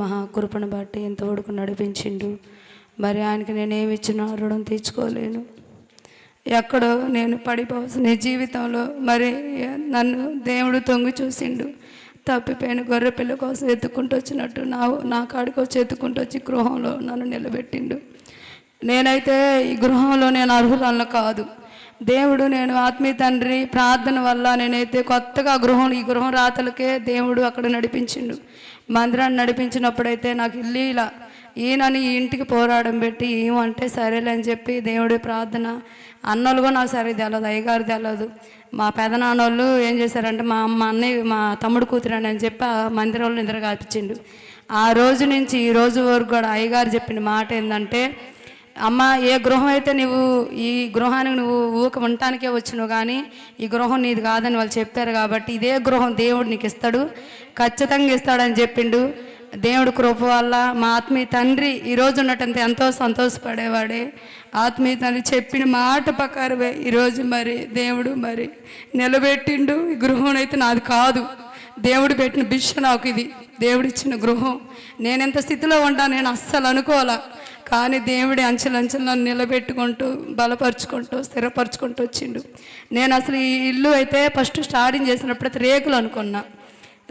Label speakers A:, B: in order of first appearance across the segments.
A: మహాకృపను బట్టి ఇంతవరకు నడిపించిండు. మరి ఆయనకి నేనేమి ఇచ్చినా రుణం తీర్చుకోలేను. ఎక్కడో నేను పడిపోవాల్సిన జీవితంలో మరి నన్ను దేవుడు తొంగి చూసిండు. తప్పిపోయిన గొర్రె పిల్ల కోసం ఎత్తుకుంటూ వచ్చినట్టు నా కాడికి వచ్చి ఎత్తుకుంటూ వచ్చి గృహంలో నన్ను నిలబెట్టిండు. నేనైతే ఈ గృహంలో నేను అర్హురాలను కాదు. దేవుడు నేను ఆత్మీయ తండ్రి ప్రార్థన వల్ల నేనైతే కొత్తగా ఈ గృహం రాతలకే దేవుడు అక్కడ నడిపించిండు. మందిరాన్ని నడిపించినప్పుడైతే నాకు ఇల్లు ఇలా ఈయనని ఈ ఇంటికి పోరాడం పెట్టి ఏమంటే సరేలే అని చెప్పి దేవుడి ప్రార్థన. అన్నోళ్ళు కూడా నాకు సరే తెలియదు, అయ్యగారు తెలియదు. మా పెదనాన్నోళ్ళు ఏం చేశారంటే మా అన్నయ్య మా తమ్ముడు కూతురని అని చెప్పి ఆ మందిరంలో నిద్ర కాల్పించిండు. ఆ రోజు నుంచి ఈ రోజు వరకు కూడా అయ్యగారు చెప్పిన మాట ఏంటంటే, అమ్మ ఏ గృహం అయితే నువ్వు ఈ గృహానికి నువ్వు ఊక ఉండటానికే వచ్చినావు, కానీ ఈ గృహం నీది కాదని వాళ్ళు చెప్పారు కాబట్టి ఇదే గృహం దేవుడు నీకు ఇస్తాడు, ఖచ్చితంగా ఇస్తాడని చెప్పిండు. దేవుడు కృప వల్ల మా ఆత్మీయ తండ్రి ఈరోజు ఉన్నట్టంత ఎంతో సంతోషపడేవాడే. ఆత్మీయ తండ్రి చెప్పిన మాట ప్రకారమే ఈరోజు మరి దేవుడు మరి నిలబెట్టిండు. ఈ గృహం అయితే నాది కాదు, దేవుడు పెట్టిన భిక్ష నాకు ఇది, దేవుడు ఇచ్చిన గృహం. నేనెంత స్థితిలో ఉంటా నేను అస్సలు అనుకోవాలా, కానీ దేవుడి అంచెలంచెలు నన్ను నిలబెట్టుకుంటూ బలపరుచుకుంటూ స్థిరపరచుకుంటూ వచ్చిండు. నేను అసలు ఈ ఇల్లు అయితే ఫస్ట్ స్టార్టింగ్ చేసినప్పుడు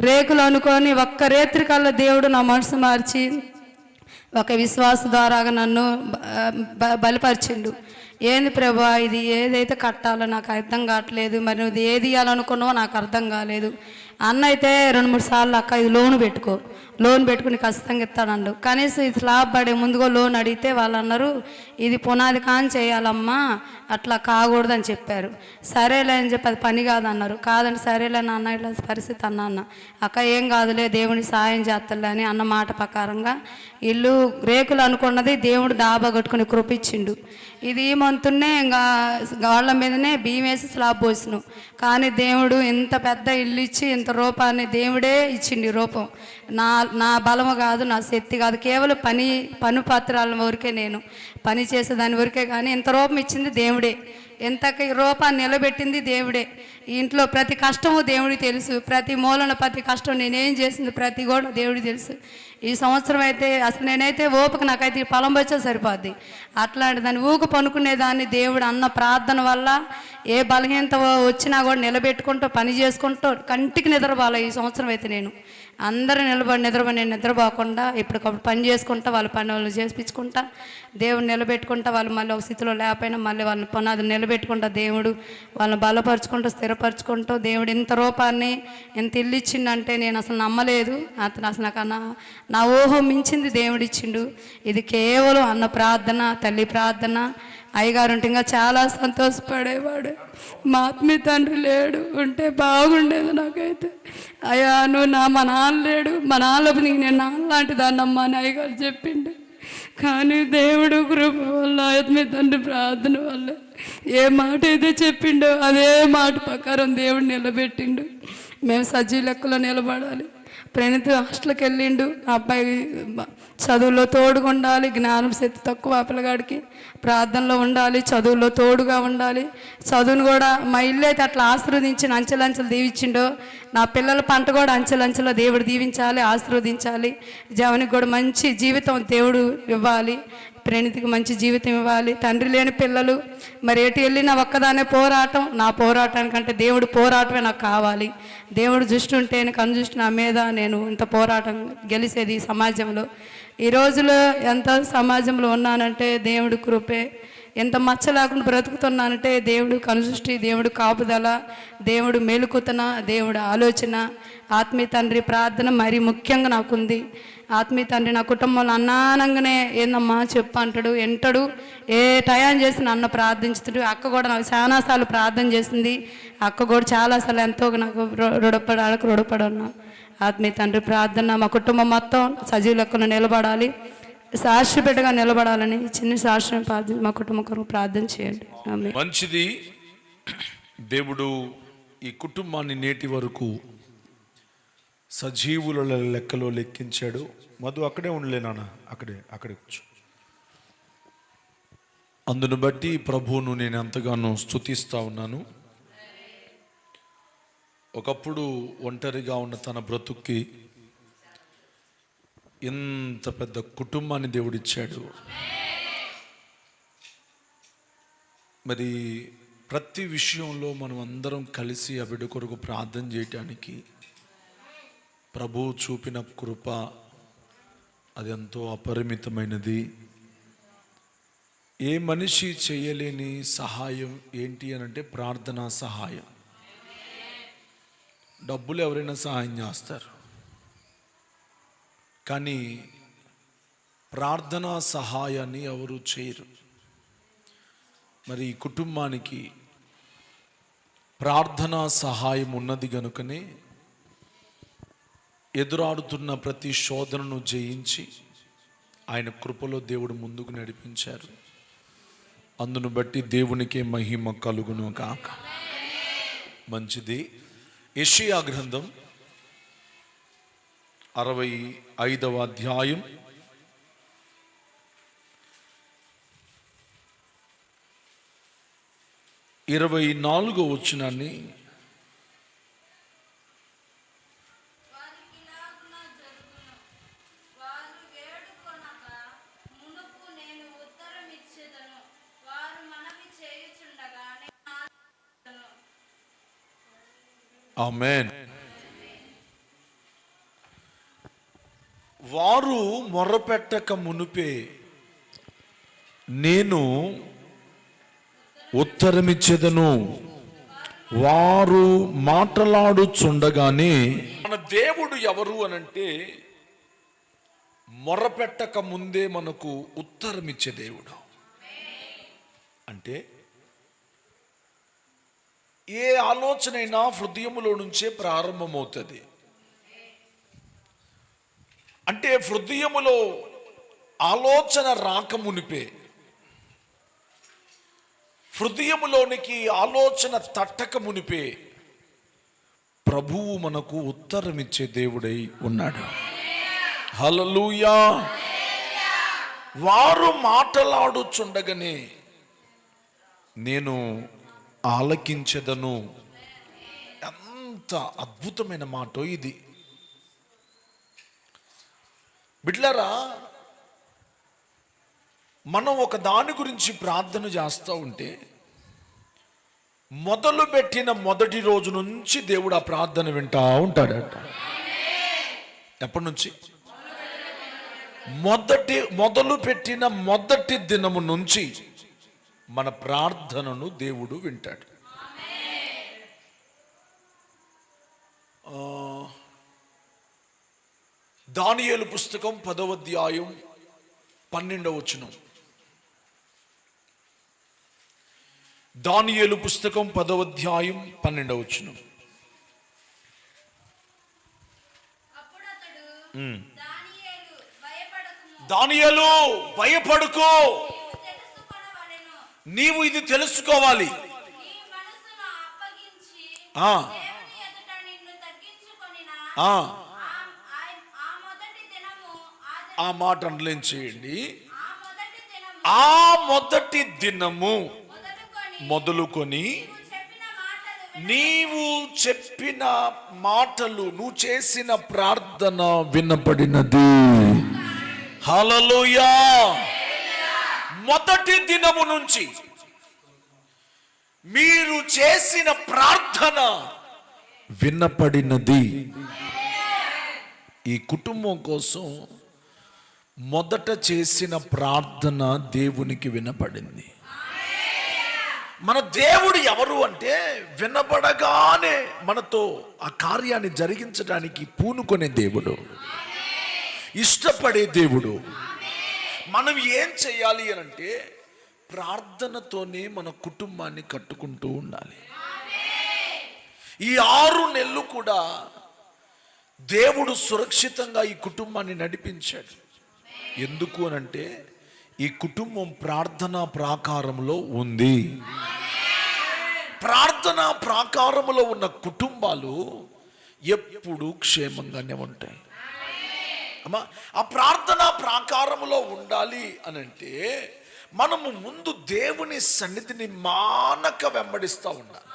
A: రేకులు అనుకొని ఒక్క రేత్రి కల్లా దేవుడు నా మనసు మార్చి ఒక విశ్వాస ద్వారాగా నన్ను బలపరిచిండు. ఏంది ప్రభా ఇది ఏదైతే కట్టాలో నాకు అర్థం కావట్లేదు, మరి నువ్వు ఏది ఇవ్వాలనుకున్నావో నాకు అర్థం కాలేదు. అన్న అయితే 2-3 సార్లు అక్క ఇది లోన్ పెట్టుకుని ఖచ్చితంగా ఇస్తాడు. కనీసం ఇది స్లాబ్ పడే ముందుగా లోన్ అడిగితే వాళ్ళు అన్నారు ఇది పునాది కాని చేయాలమ్మా, అట్లా కాకూడదని చెప్పారు. సరేలే అని చెప్పి అది పని కాదన్నారు. కాదండి సరేలే నాన్న ఇట్లా పరిస్థితి అన్న అక్క ఏం కాదులే దేవుని సాయం చేస్తలే అని అన్న మాట ప్రకారంగా ఇల్లు రేకులు అనుకున్నది దేవుడు డాబా కట్టుకుని కృపించిండు. ఇది మంతున్నే ఇంకా వాళ్ళ మీదనే బియ్యం వేసి స్లాబ్ పోసినాం. కానీ దేవుడు ఇంత పెద్ద ఇల్లు ఇచ్చి ఇంత రూపాన్ని దేవుడే ఇచ్చిండు. రూపం నా బలము కాదు, నా శక్తి కాదు, కేవలం పని పత్రాల వరకే నేను పని చేసేదాని వరకే. కానీ ఇంత రూపం ఇచ్చింది దేవుడే, ఎంతకి రూపాన్ని నిలబెట్టింది దేవుడే. ఈ ఇంట్లో ప్రతి కష్టము దేవుడికి తెలుసు, ప్రతి మూలన ప్రతి కష్టం నేనేం చేసింది ప్రతి కూడా దేవుడికి తెలుసు. ఈ సంవత్సరం అయితే అసలు నేనైతే ఓపిక నాకైతే పొలం వచ్చే సరిపోద్ది, అట్లాంటి దాన్ని ఊక పనుకునేదాన్ని దేవుడు అన్న ప్రార్థన వల్ల ఏ బలహీనత వచ్చినా కూడా నిలబెట్టుకుంటూ పని చేసుకుంటూ కంటికి నిద్రపోవాలి. ఈ సంవత్సరం అయితే నేను అందరూ నేను నిద్రపోకుండా ఇప్పటికప్పుడు పని చేసుకుంటా వాళ్ళ పని వాళ్ళు చేపించుకుంటా దేవుడిని నిలబెట్టుకుంటా, వాళ్ళు మళ్ళీ ఒక స్థితిలో లేకపోయినా మళ్ళీ వాళ్ళని పునాది నిలబెట్టుకుంటా దేవుడు వాళ్ళని బలపరుచుకుంటూ స్థిరపరచుకుంటూ దేవుడు ఇంత రూపాన్ని ఎంత ఇల్లు ఇచ్చిండంటే నేను అసలు నమ్మలేదు. అతను అసలు నాకు నా ఊహం మించింది దేవుడు ఇచ్చిండు. ఇది కేవలం అన్న ప్రార్థన, తల్లి ప్రార్థన. అయ్యగారు ఉంటే ఇంకా చాలా సంతోషపడేవాడు. మా ఆత్మీయ తండ్రి లేడు ఉంటే బాగుండేది నాకైతే. అయ్యా నువ్వు మా నాన్న లేడు, మా నాన్నలోపు నీకు నేను నాన్న లాంటి దాన్నమ్మా అని అయ్యగారు చెప్పిండు. కానీ దేవుడు కృప వల్ల ఆత్మీయ తండ్రి ప్రార్థన వల్ల ఏ మాట అయితే చెప్పిండో అదే మాట ప్రకారం దేవుడు నిలబెట్టిండు. మేము సజీవ లెక్కలో నిలబడాలి. ప్రణీత్ హాస్టల్కి వెళ్ళిండు. అబ్బాయి చదువులో తోడుగా ఉండాలి, జ్ఞానం శక్తి తక్కువ పిల్లగాడికి, ప్రార్థనలో ఉండాలి, చదువులో తోడుగా ఉండాలి. చదువును కూడా మా ఇల్లు అయితే అట్లా ఆశీర్వదించిన అంచెలంచెలు దీవించిండో, నా పిల్లల పంట కూడా అంచెలంచెలో దేవుడు దీవించాలి, ఆశీర్వదించాలి. జవనికి కూడా మంచి జీవితం దేవుడు ఇవ్వాలి, ప్రణీతికి మంచి జీవితం ఇవ్వాలి. తండ్రి లేని పిల్లలు మరి ఎటు వెళ్ళినా ఒక్కదానే పోరాటం. నా పోరాటానికంటే దేవుడు పోరాటమే నాకు కావాలి. దేవుడు దృష్టి ఉంటే కన్ను దృష్టి నా మీద నేను ఇంత పోరాటం గెలిచేది ఈ సమాజంలో. ఈ రోజులో ఎంత సమాజంలో ఉన్నానంటే దేవుడు కృపే. ఎంత మచ్చ లేకుండా బ్రతుకుతున్నానంటే దేవుడు కనుదృష్టి, దేవుడు కాపుదల, దేవుడు మేలుకుతన, దేవుడు ఆలోచన, ఆత్మీయ తండ్రి ప్రార్థన మరీ ముఖ్యంగా నాకుంది. ఆత్మీయ తండ్రి నా కుటుంబంలో అన్నానంగానే ఏందమ్మా చెప్పు అంటాడు, ఎంటాడు. ఏ టయాం చేసి నన్ను ప్రార్థించుతాడు. అక్క కూడా నాకు చాలాసార్లు ప్రార్థన చేసింది. అక్క కూడా చాలాసార్లు ఎంతో నాకు రుణపడి ఉన్నా. ఆత్మీయ తండ్రి ప్రార్థన మా కుటుంబం మొత్తం సజీవ లెక్కన నిలబడాలి, సాక్షిపెట్టగా నిలబడాలని చిన్న సాక్ష్యం మా కుటుంబం కొరకు ప్రార్థన చేయండి.
B: మంచిది. దేవుడు ఈ కుటుంబాన్ని నేటి వరకు సజీవుల లెక్కలో లెక్కించాడు. మధు అక్కడే ఉండలే నాన్న, అక్కడే కూర్చో. అందును బట్టి ప్రభువును నేను ఎంతగానో స్తుతిస్తూ ఉన్నాను. ఒకప్పుడు ఒంటరిగా ఉన్న తన బ్రతుక్కి ఇంత పెద్ద కుటుంబాన్ని దేవుడిచ్చాడు. మరి ప్రతి విషయంలో మనం అందరం కలిసి ఆ బిడ్డ కొరకు ప్రార్థన చేయటానికి ప్రభువు చూపిన కృప అది ఎంతో అపరిమితమైనది. ఏ మనిషి చేయలేని సహాయం ఏంటి అని అంటే ప్రార్థనా సహాయం. డబ్బులు ఎవరైనా సహాయం చేస్తారు, కానీ ప్రార్థనా సహాయాన్ని ఎవరు చేయరు. మరి ఈ కుటుంబానికి ప్రార్థనా సహాయం ఉన్నది గనుకనే ఎదురాడుతున్న ప్రతి శోధనను జయించి ఆయన కృపలో దేవుడు ముందుకు నడిపించారు. అందును బట్టి దేవునికే మహిమ కలుగును కాక. మంచిది. యెషయా గ్రంథం 65వ అధ్యాయం 24వ వచనాన్ని ఆమేన్. వారు మొర్రపెట్టక మునుపే నేను ఉత్తరమిచ్చేదను, వారు మాట్లాడుచుండగానే. మన దేవుడు ఎవరు అనంటే మొర్రపెట్టక ముందే మనకు ఉత్తరమిచ్చే దేవుడు. అంటే ఏ ఆలోచనైనా హృదయములో నుంచే ప్రారంభమవుతుంది. అంటే హృదయములో ఆలోచన రాకమునిపే, హృదయములోనికి ఆలోచన తట్టక మునిపే ప్రభువు మనకు ఉత్తరమిచ్చే దేవుడై ఉన్నాడు. హల్లెలూయా. వారు మాట్లాడుచుండగానే నేను ఆలకించెదను. ఎంత అద్భుతమైన మాట ఇది. బిడ్డలారా, మనం ఒక దాని గురించి ప్రార్థన చేస్తూ ఉంటే మొదలుపెట్టిన మొదటి రోజు నుంచి దేవుడు ఆ ప్రార్థన వింటా ఉంటాడట. ఎప్పటి నుంచి? మొదలుపెట్టిన మొదటి దినము నుంచి మన ప్రార్థనను దేవుడు వింటాడు. దానియేలు పుస్తకం 10వ అధ్యాయం 12వ వచనం. దానియేలు పుస్తకం 10వ అధ్యాయం 12వ వచనం. దానియేలు భయపడకు, నీవు ఇది తెలుసుకోవాలి. ఆ మాట అండర్లైన్ చేయండి. ఆ మొదటి దినము మొదలుకొని నీవు చెప్పిన మాటలు, నువ్వు చేసిన ప్రార్థన వినపడినది. హల్లెలూయా. మొదటి దినము నుంచి మీరు చేసిన ప్రార్థన వినపడినది. ఈ కుటుంబం కోసం మొదట చేసిన ప్రార్థన దేవునికి వినపడింది. మన దేవుడు ఎవరు అంటే వినపడగానే మనతో ఆ కార్యాన్ని జరిగించడానికి పూనుకునే దేవుడు, ఇష్టపడే దేవుడు. మనం ఏం చేయాలి అనంటే ప్రార్థనతోనే మన కుటుంబాన్ని కట్టుకుంటూ ఉండాలి. ఈ 6 నెలలు కూడా దేవుడు సురక్షితంగా ఈ కుటుంబాన్ని నడిపించాడు. ఎందుకు అనంటే ఈ కుటుంబం ప్రార్థనా ప్రాకారంలో ఉంది. ప్రార్థనా ప్రాకారంలో ఉన్న కుటుంబాలు ఎప్పుడు క్షేమంగానే ఉంటాయి. అమ్మా, ఆ ప్రార్థనా ప్రాకారంలో ఉండాలి అనంటే మనము ముందు దేవుని సన్నిధిని మానక వెంబడిస్తూ ఉండాలి.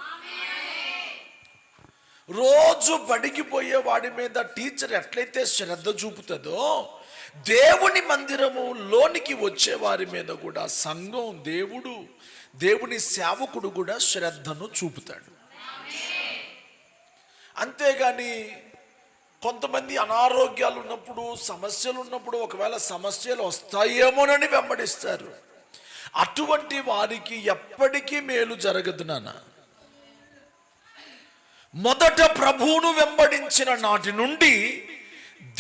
B: రోజు బడికి పోయే వాడి మీద టీచర్ ఎట్లయితే శ్రద్ధ చూపుతుందో దేవుని మందిరము లోనికి వచ్చే వారి మీద కూడా సంఘం, దేవుని సేవకుడు కూడా శ్రద్ధను చూపుతాడు. అంతేగాని కొంతమంది అనారోగ్యాలు ఉన్నప్పుడు, సమస్యలు ఉన్నప్పుడు, ఒకవేళ సమస్యలు వస్తాయేమోనని వెంబడిస్తారు. అటువంటి వారికి ఎప్పటికీ మేలు జరగదు నాన్న. మొదట ప్రభువును వెంబడించిన నాటి నుండి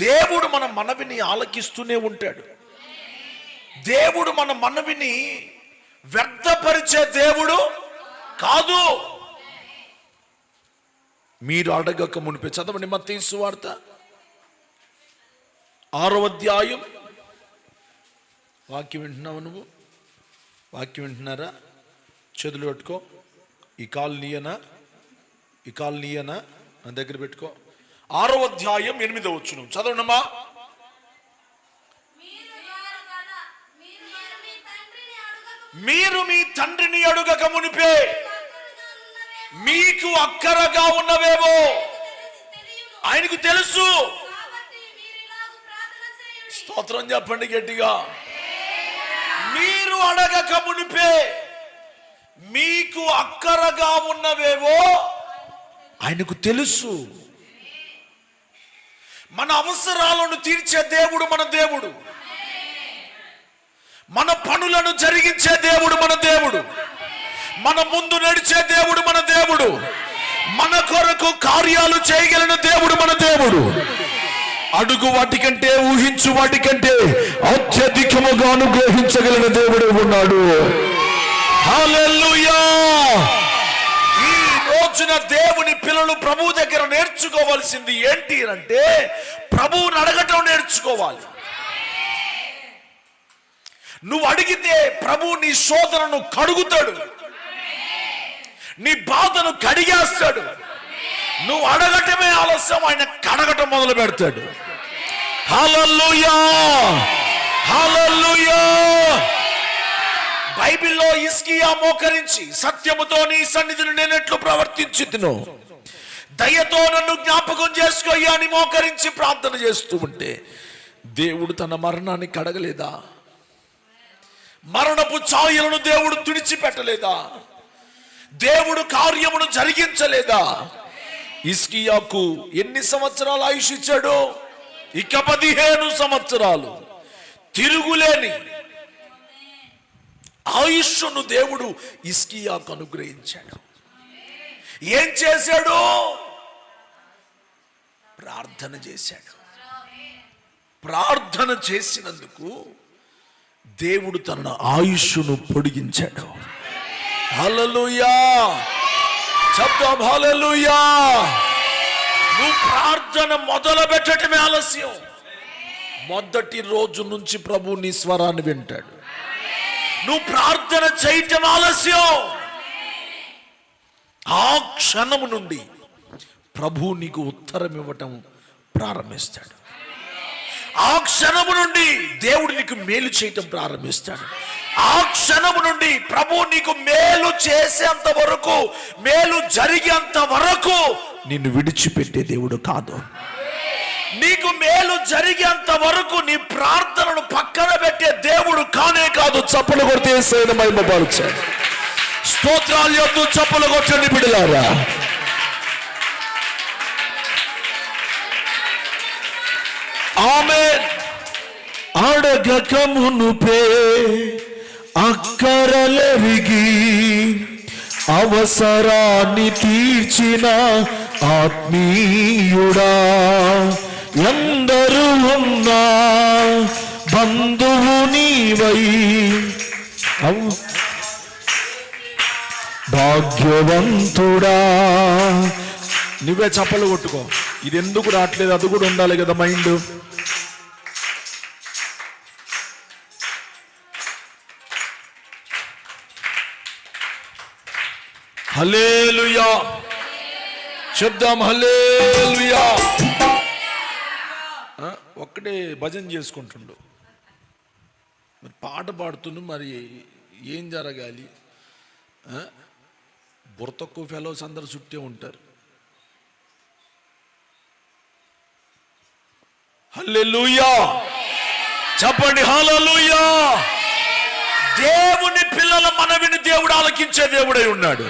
B: దేవుడు మన మనవిని ఆలకిస్తూనే ఉంటాడు. దేవుడు మన మనవిని వ్యర్థపరిచే దేవుడు కాదు. మీరు అడగక మునిపే చదవండి మత్తయి సువార్త 6వ అధ్యాయం. వాక్యం వింటున్నావు నువ్వు? వాక్యం వింటున్నారా? చేతులు పెట్టుకో. ఈ కాలు నీయనా నా దగ్గర పెట్టుకో. 6వ అధ్యాయం 8వ వచనం చదవనమ్మా. మీరు మీ తండ్రిని అడుగక మునిపే మీకు అక్కరగా ఉన్నవేమో ఆయనకు తెలుసు. స్తోత్రం చెప్పండి గట్టిగా. మీరు అడగక మునిపే మీకు అక్కరగా ఉన్నవేవో ఆయనకు తెలుసు. మన అవసరాలను తీర్చే దేవుడు మన దేవుడు. మన పనులను జరిగించే దేవుడు మన దేవుడు. మన ముందు నడిచే దేవుడు మన దేవుడు. మన కొరకు కార్యాలు చేయగలిగిన దేవుడు మన దేవుడు. అడుగు వాటికంటే, ఊహించు వాటికంటే అత్యధికముగా అనుగ్రహించగలిగిన దేవుడు ఉన్నాడు. హల్లెలూయా. ఈ రోజున దేవుని పిల్లలు ప్రభు దగ్గర నేర్చుకోవాల్సింది ఏంటి అంటే, ప్రభువుని అడగటం నేర్చుకోవాలి. నువ్వు అడిగితే ప్రభు నీ శోధనను కడుగుతాడు, నీ బాధను కడిగేస్తాడు. నువ్వు అడగటమే ఆలస్యం, ఆయన కడగటం మొదలు పెడతాడు. హల్లెలూయా, హల్లెలూయా. బైబిల్లో హిజ్కియా మోకరించి, సత్యముతో నీ సన్నిధిని నేను ఎట్లు ప్రవర్తించుదునో, దయతో నన్ను జ్ఞాపకం చేసుకోయ్యా అని మోకరించి ప్రార్థన చేస్తూ ఉంటే దేవుడు తన మరణాన్ని కడగలేదా? మరణపు ఛాయలను దేవుడు తుడిచిపెట్టలేదా? దేవుడు కార్యమును జరిగించలేదా? హిజ్కియాకు ఎన్ని సంవత్సరాలు ఆయుష్ ఇచ్చాడు? ఇక 15 సంవత్సరాలు తిరుగులేని ఆయుష్ను దేవుడు హిజ్కియాకు అనుగ్రహించాడు. ఏం చేశాడు? ప్రార్థన చేశాడు. ప్రార్థన చేసినందుకు దేవుడు తన ఆయుష్ను పొడిగించాడు. హల్లెలూయా, చెప్తాం హల్లెలూయా. నువ్వు ప్రార్థన మొదలు పెట్టటమే ఆలస్యం, మొదటి రోజు నుంచి ప్రభు నీ స్వరాన్ని వింటాడు. నువ్వు ప్రార్థన చేయటం ఆలస్యం, ఆ క్షణము నుండి ప్రభు నీకు ఉత్తరం ఇవ్వటం ప్రారంభిస్తాడు. ఆ క్షణము నుండి దేవుడు నీకు మేలు చేయటం ప్రారంభిస్తాడు. ఆ క్షణము నుండి ప్రభు నీకు మేలు చేసేంత వరకు, మేలు జరిగేంత వరకు నిన్ను విడిచిపెట్టే దేవుడు కాదు. నీకు మేలు జరిగేంత వరకు నీ ప్రార్థనను పక్కన పెట్టే దేవుడు కానే కాదు. చప్పలు కొడితే యేసయ్యను మహిమపరచండి. స్తోత్రాలు యొద్దు, చప్పలు కొట్టండి బిడ్డలారా. ఆమేన్. అడగక మునుపే అక్కరలెరిగి అవసరాన్ని తీర్చిన ఆత్మీయుడా, ఎందరు ఉన్నా బంధువు నీవై భాగ్యవంతుడా. నువ్వే చప్పలు కొట్టుకో. ఇది ఎందుకు రావట్లేదు? అది కూడా ఉండాలి కదా మైండ్. హల్లెలూయా, చెప్దాం హల్లెలూయా. ఒక్కడే భజన చేసుకుంటుండు, మరి పాట పాడుతుండు, మరి ఏం జరగాలి? బుర్ర తక్కువ ఫెలోస్ అందరు చుట్టే ఉంటారు. హల్లెలూయా. చెప్పండి హల్లెలూయా. దేవుని పిల్లల మనవిని దేవుడు ఆలకించే దేవుడై ఉన్నాడు.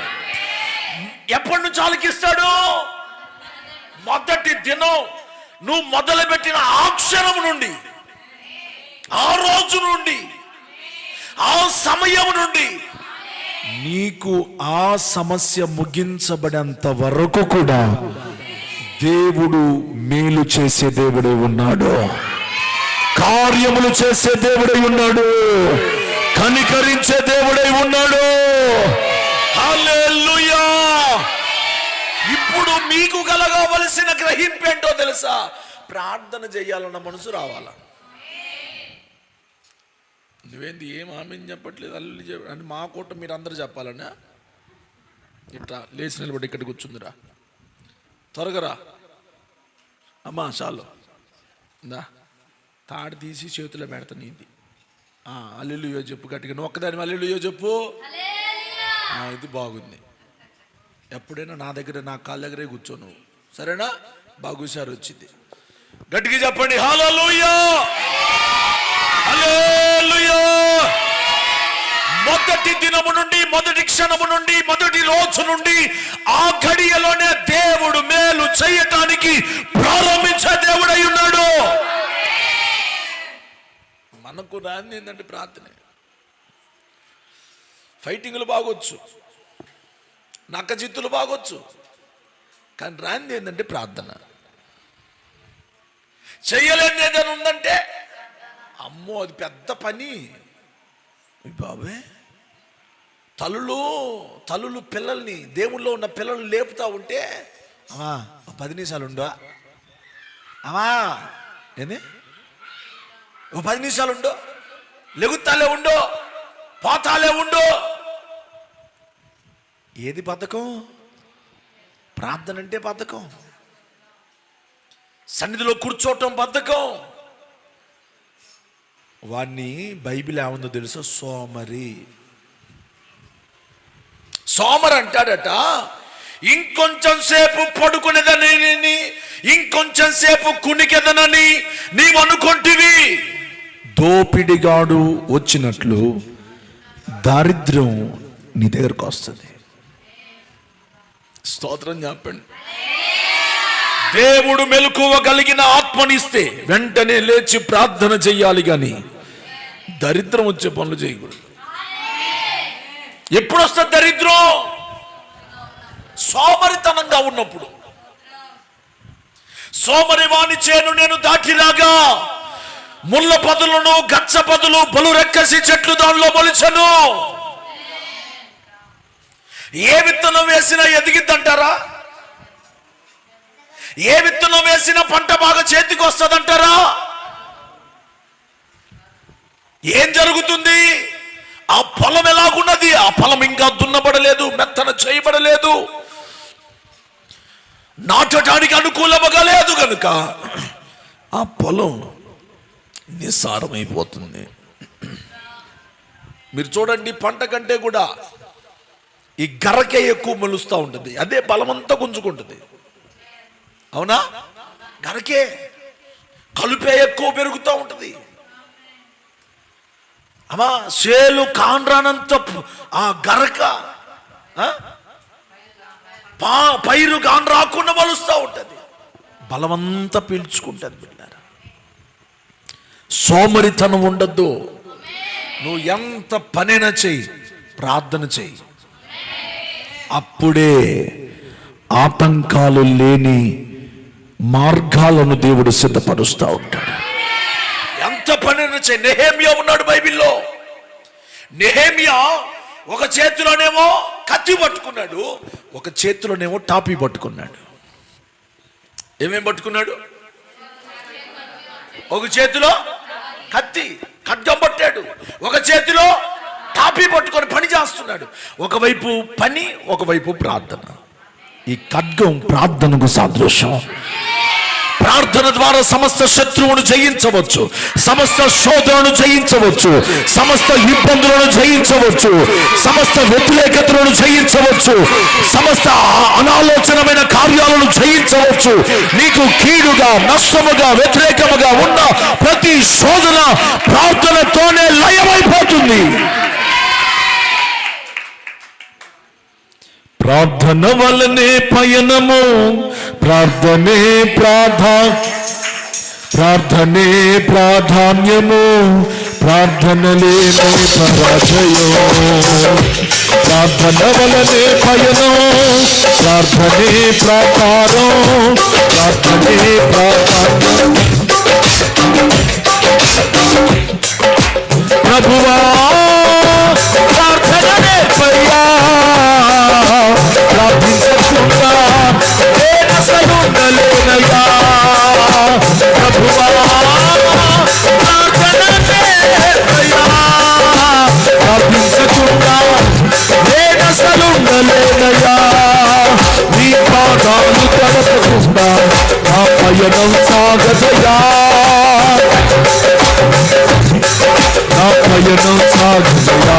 B: ఎప్పటి నుంచి ఆలకిస్తాడు? మొదటి దినం నువ్వు మొదలుపెట్టిన ఆ క్షణం నుండి, ఆ రోజు నుండి, ఆ సమయం నుండి నీకు ఆ సమస్య ముగించబడేంత వరకు కూడా దేవుడు మేలు చేసే దేవుడే ఉన్నాడు, కార్యములు చేసే దేవుడై ఉన్నాడు, కనికరించే దేవుడై ఉన్నాడు. హల్లెలూయా. ఇప్పుడు మీకు కలగవలసిన గ్రహింపు ఏంటో తెలుసా? ప్రార్థన చేయాలన్న మనసు రావాలా. నువ్వేంది ఏం ఆమెను చెప్పట్లేదు, అల్లు అంటే మా కూట మీరు అందరూ చెప్పాలన్నా. ఇట్లా లేచి నిలబడి ఇక్కడ కూర్చుందిరా, త్వరగా రా అమ్మా. చాలు ఇందా తాడు తీసి చేతిలో పెడతా నీది. హల్లెలూయా చెప్పు గట్టిగా. నువ్వు ఒక్కదాని హల్లెలూయా చెప్పు. ఇది బాగుంది. ఎప్పుడైనా నా దగ్గర, నా కాళ్ళ దగ్గరే కూర్చో నువ్వు, సరేనా? బాగుసారి వచ్చింది. గట్టిగా చెప్పండి హల్లెలూయా, హల్లెలూయా. మొదటి దినము నుండి, మొదటి క్షణము నుండి, మొదటి రోజు నుండి ఆ ఘడియలోనే దేవుడు మేలు చేయటానికి ప్రారంభించే దేవుడై ఉన్నాడు. మనకు రాంది ఏంటంటే ప్రార్థన. ఫైటింగ్లు బాగొచ్చు, నక్క చిత్తులు బాగొచ్చు, కానీ రాంది ఏంటంటే ప్రార్థన. చెయ్యలేని ఏదైనా ఉందంటే అమ్మో అది పెద్ద పని బాబే. తల్లులు పిల్లల్ని, దేవుళ్ళో ఉన్న పిల్లల్ని లేపుతా ఉంటే, అమ్మా 10 నిమిషాలు ఉండో, అమ్మా ఏంది 10 నిమిషాలు ఉండో, లెగుతాలే ఉండో, పోతాలే ఉండో. ఏది బద్ధకం? ప్రార్థన అంటే బద్ధకం. సన్నిధిలో కూర్చోవటం బద్ధకం. వాడిని బైబిల్ ఏముందో తెలుసా? సోమరి అంటాడట. ఇంకొంచెం సేపు పడుకునేదనని, ఇంకొంచెం సేపు కునికెదనని నీవు అనుకుంటివి. దోపిడిగాడు వచ్చినట్లు దారిద్ర్యం నీ దగ్గరకు వస్తుంది. స్తోత్రం చెప్పండి. దేవుడు మెలకువగలిగిన ఆత్మనిస్తే వెంటనే లేచి ప్రార్థన చెయ్యాలి, కానీ దరిద్రం వచ్చే పనులు చేయకూడదు. ఎప్పుడు వస్తుంది దరిద్రం? సోమరితనంగా ఉన్నప్పుడు. సోమరి వాని చేను నేను దాటిరాగా ముళ్ళ పదులను, గచ్చ పదులు, బలు రెక్కసి చెట్లు దానిలో మొలిచెను. ఏ విత్తనం వేసినా ఎదిగిద్దంటారా? ఏ విత్తనం వేసిన పంట బాగా చేతికి వస్తుందంటారా? ఏం జరుగుతుంది? ఆ పొలం ఎలాగున్నది? ఆ పొలం ఇంకా దున్నబడలేదు, మెత్తన చేయబడలేదు, నాటడానికి అనుకూలముగా లేదు కనుక ఆ పొలం నిస్సారమైపోతుంది. మీరు చూడండి, పంట కంటే కూడా ఈ గరకే ఎక్కువ మొలుస్తూ ఉంటుంది, అదే బలమంతా గుంజుకుంటుంది. అవునా? గరకే కలుపే ఎక్కువ పెరుగుతూ ఉంటుంది. అమ్మా సేలు కాండ్రానంత ఆ గరక పైరు కాన్ రాకుండా మలుస్తూ ఉంటుంది, బలమంతా పీల్చుకుంటుంది. బిడ్డారా, సోమరితనం ఉండద్దు. నువ్వు ఎంత పనైనా చెయ్యి, ప్రార్థన చెయ్యి. అప్పుడే ఆటంకాలు లేని మార్గాలను దేవుడు సిద్ధపరుస్తూ ఉంటాడు. ఎంత పనైనా చెయ్యి. నెహెమ్యా ఉన్నాడు బైబిల్లో. నెహెమ్యా ఒక చేతిలోనేమో కత్తి పట్టుకున్నాడు, ఒక చేతిలోనేమో టాపీ పట్టుకున్నాడు. ఏమేం పట్టుకున్నాడు? ఒక చేతిలో కత్తి ఖడ్గం పట్టాడు, ఒక చేతిలో టాపీ పట్టుకొని పని చేస్తున్నాడు. ఒకవైపు పని, ఒకవైపు ప్రార్థన. ఈ ఖడ్గం ప్రార్థనకు సాదృశ్యం. ప్రార్థన ద్వారా సమస్త శత్రువును జయించవచ్చు, సమస్త శోధనను జయించవచ్చు, సమస్త ఇబ్బందులను జయించవచ్చు, సమస్త వ్యతిరేకతలను జయించవచ్చు, సమస్త అనాలోచనమైన కార్యాలను జయించవచ్చు. నీకు కీడుగా, నష్టముగా, వ్యతిరేకముగా ఉన్న ప్రతి శోధన ప్రార్థనతోనే లయమైపోతుంది. ప్రార్థన వల్లనే పయనము, ప్రార్థనే ప్రార్థనే ప్రాధాన్యము, ప్రార్థనలేని పరాజయం. ప్రార్థన వల్లనే పయనం, ప్రార్థనే ప్రాకారం, ప్రార్థనే ప్రాధాన్యం. ప్రభువా ప్రార్థననే పయ్యా, ప్రార్థించకుండా నేనసలు ఉండలేనయ్యా. ప్రభువా ప్రార్థననే పయ్యా, ప్రార్థించకుండా నేనసలు ఉండలేనయ్యా. నీ పాదాలు తడపకుండా నా పయనం సాగదయా, నా పయనం సాగదయా.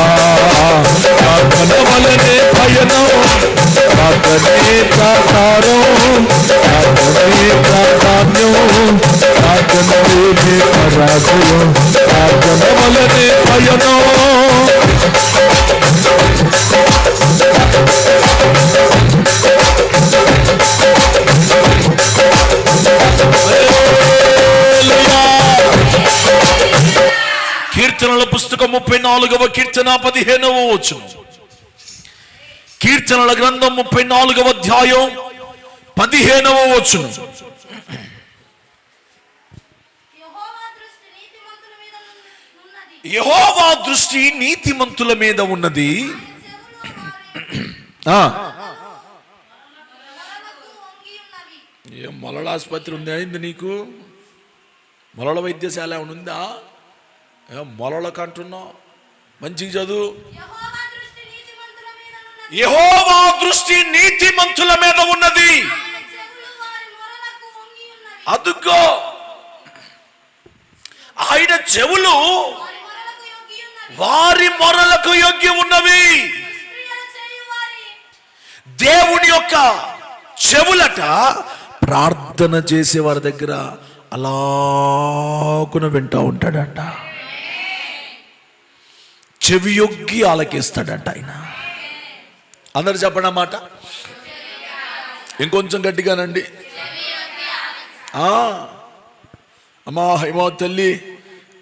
B: ప్రార్థన వలనే పయనం, ప్రార్థనే ప్రాకారం, ప్రార్థనే ప్రాధాన్యం, ప్రార్థనలేని పరాజయం. ప్రార్థన వలనే పయనం. కీర్తనల పుస్తకం 34వ కీర్తన 15వ వచనం. కీర్తనల గ్రంథం 34వ అధ్యాయం 15వ వచనం. యెహోవా దృష్టి నీతిమంతుల మీద ఉన్నది. ఏం మొలల ఆసుపత్రి ఉంది అయింది నీకు? మొలల వైద్యశాల ఏమైనా ఉందా? మొలలకు అంటున్నావు, మంచిగా చదువు. యెహోవా దృష్టి నీతిమంతుల మీద ఉన్నది. అదుగో ఆయన చెవులు వారి మొరలకు యోగ్యం ఉన్నవి. దేవుని యొక్క చెవులట ప్రార్థన చేసే వారి దగ్గర అలాగున వింటూ ఉంటాడంట. చెవి యొగ్గి ఆలకిస్తాడంట ఆయన. అందరు చెప్పండి అన్నమాట. ఇంకొంచెం గట్టిగానండి. అమ్మా హేమా తల్లి,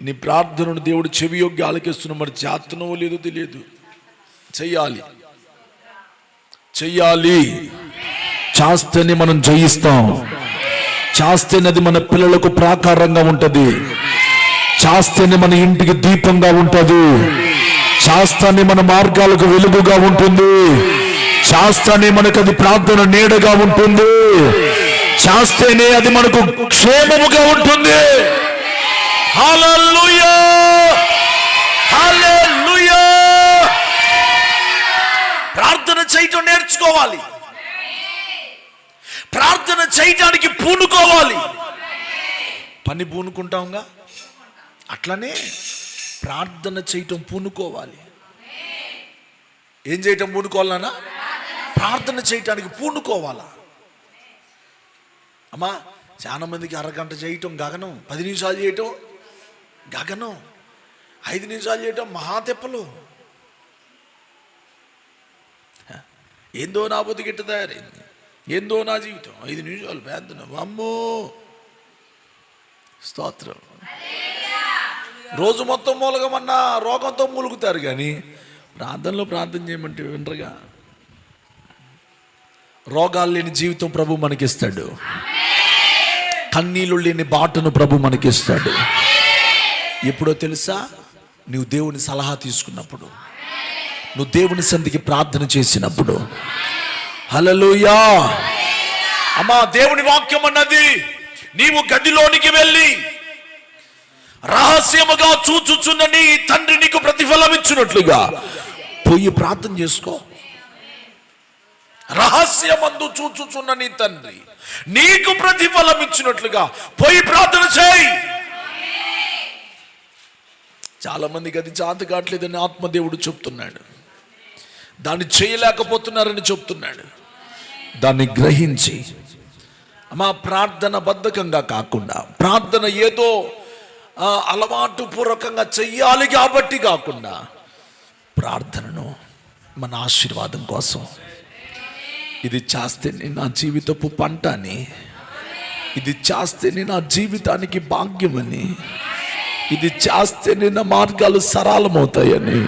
B: నీ ప్రార్థనను దేవుడు చెవి యొగ్గి ఆలకిస్తున్నా. మరి చేస్తున్నావో లేదో తెలియదు. చెయ్యాలి, చెయ్యాలి. చేస్తేనే మనం జయిస్తాం. చేస్తేనే అది మన పిల్లలకు ప్రాకారంగా ఉంటది. చేస్తేనే మన ఇంటికి దీపంగా ఉంటది. చేస్తేనే మన మార్గాలకు వెలుగుగా ఉంటుంది. చేస్తేనే మనకు అది ప్రార్థన నీడగా ఉంటుంది. చేస్తేనే అది మనకు క్షేమముగా ఉంటుంది. హల్లెలూయా, హల్లెలూయా. ప్రార్థన చేయటం నేర్చుకోవాలి. ప్రార్థన చేయటానికి పూనుకోవాలి. పని పూనుకుంటాంగా అట్లనే ప్రార్థన చేయటం పూనుకోవాలి. ఏం చేయటం పూనుకోవాలన్నా? ప్రార్థన చేయటానికి పూనుకోవాలా. అమ్మా చాలా మందికి అరగంట చేయటం గగనం, 10 నిమిషాలు చేయటం గగనం, 5 నిమిషాలు చేయటం మహాతెప్పలు. ఏందో నా బుద్ధి గిట్ట తయారైంది, ఏందో నా జీవితం. 5 నిమిషాలు ప్రార్థన, అమ్మో స్తోత్రం. రోజు మొత్తం మూలగమన్నా రోగంతో మూలుగుతారు, కానీ ప్రార్థనలో ప్రార్థన చేయమంటే వినరుగా. రోగాలు లేని జీవితం ప్రభు మనకిస్తాడు. కన్నీళ్ళు లేని బాటను ప్రభు మనకిస్తాడు. ఎప్పుడో తెలుసా? నువ్వు దేవుని సలహా తీసుకున్నప్పుడు, నువ్వు దేవుని సన్నిధికి ప్రార్థన చేసినప్పుడు. హల్లెలూయా. అమ్మా దేవుని వాక్యం అన్నది, నీవు గదిలోనికి వెళ్ళి రహస్యముగా చూచుచున్న నీ తండ్రి నీకు ప్రతిఫలం ఇచ్చినట్లుగా పోయి ప్రార్థన చేసుకో. రహస్యమందు చూచుచున్న నీ తండ్రి నీకు ప్రతిఫలం ఇచ్చినట్లుగా పోయి ప్రార్థన చేయి. చాలా మందికి అది చేత కావట్లేదని ఆత్మదేవుడు చెప్తున్నాడు. దాన్ని చేయలేకపోతున్నారని చెప్తున్నాడు. దాన్ని గ్రహించి అమ్మా ప్రార్థన బద్ధకంగా కాకుండా, ప్రార్థన ఏదో అలవాటు పూర్వకంగా చెయ్యాలి కాబట్టి కాకుండా ప్రార్థనను మన ఆశీర్వాదం కోసం, ఇది చేస్తేనే నా జీవితపు పంట అని, ఇది చేస్తేనే నా జీవితానికి భాగ్యమని, ఇది చేస్తేనే నా మార్గాలు సరళమవుతాయని,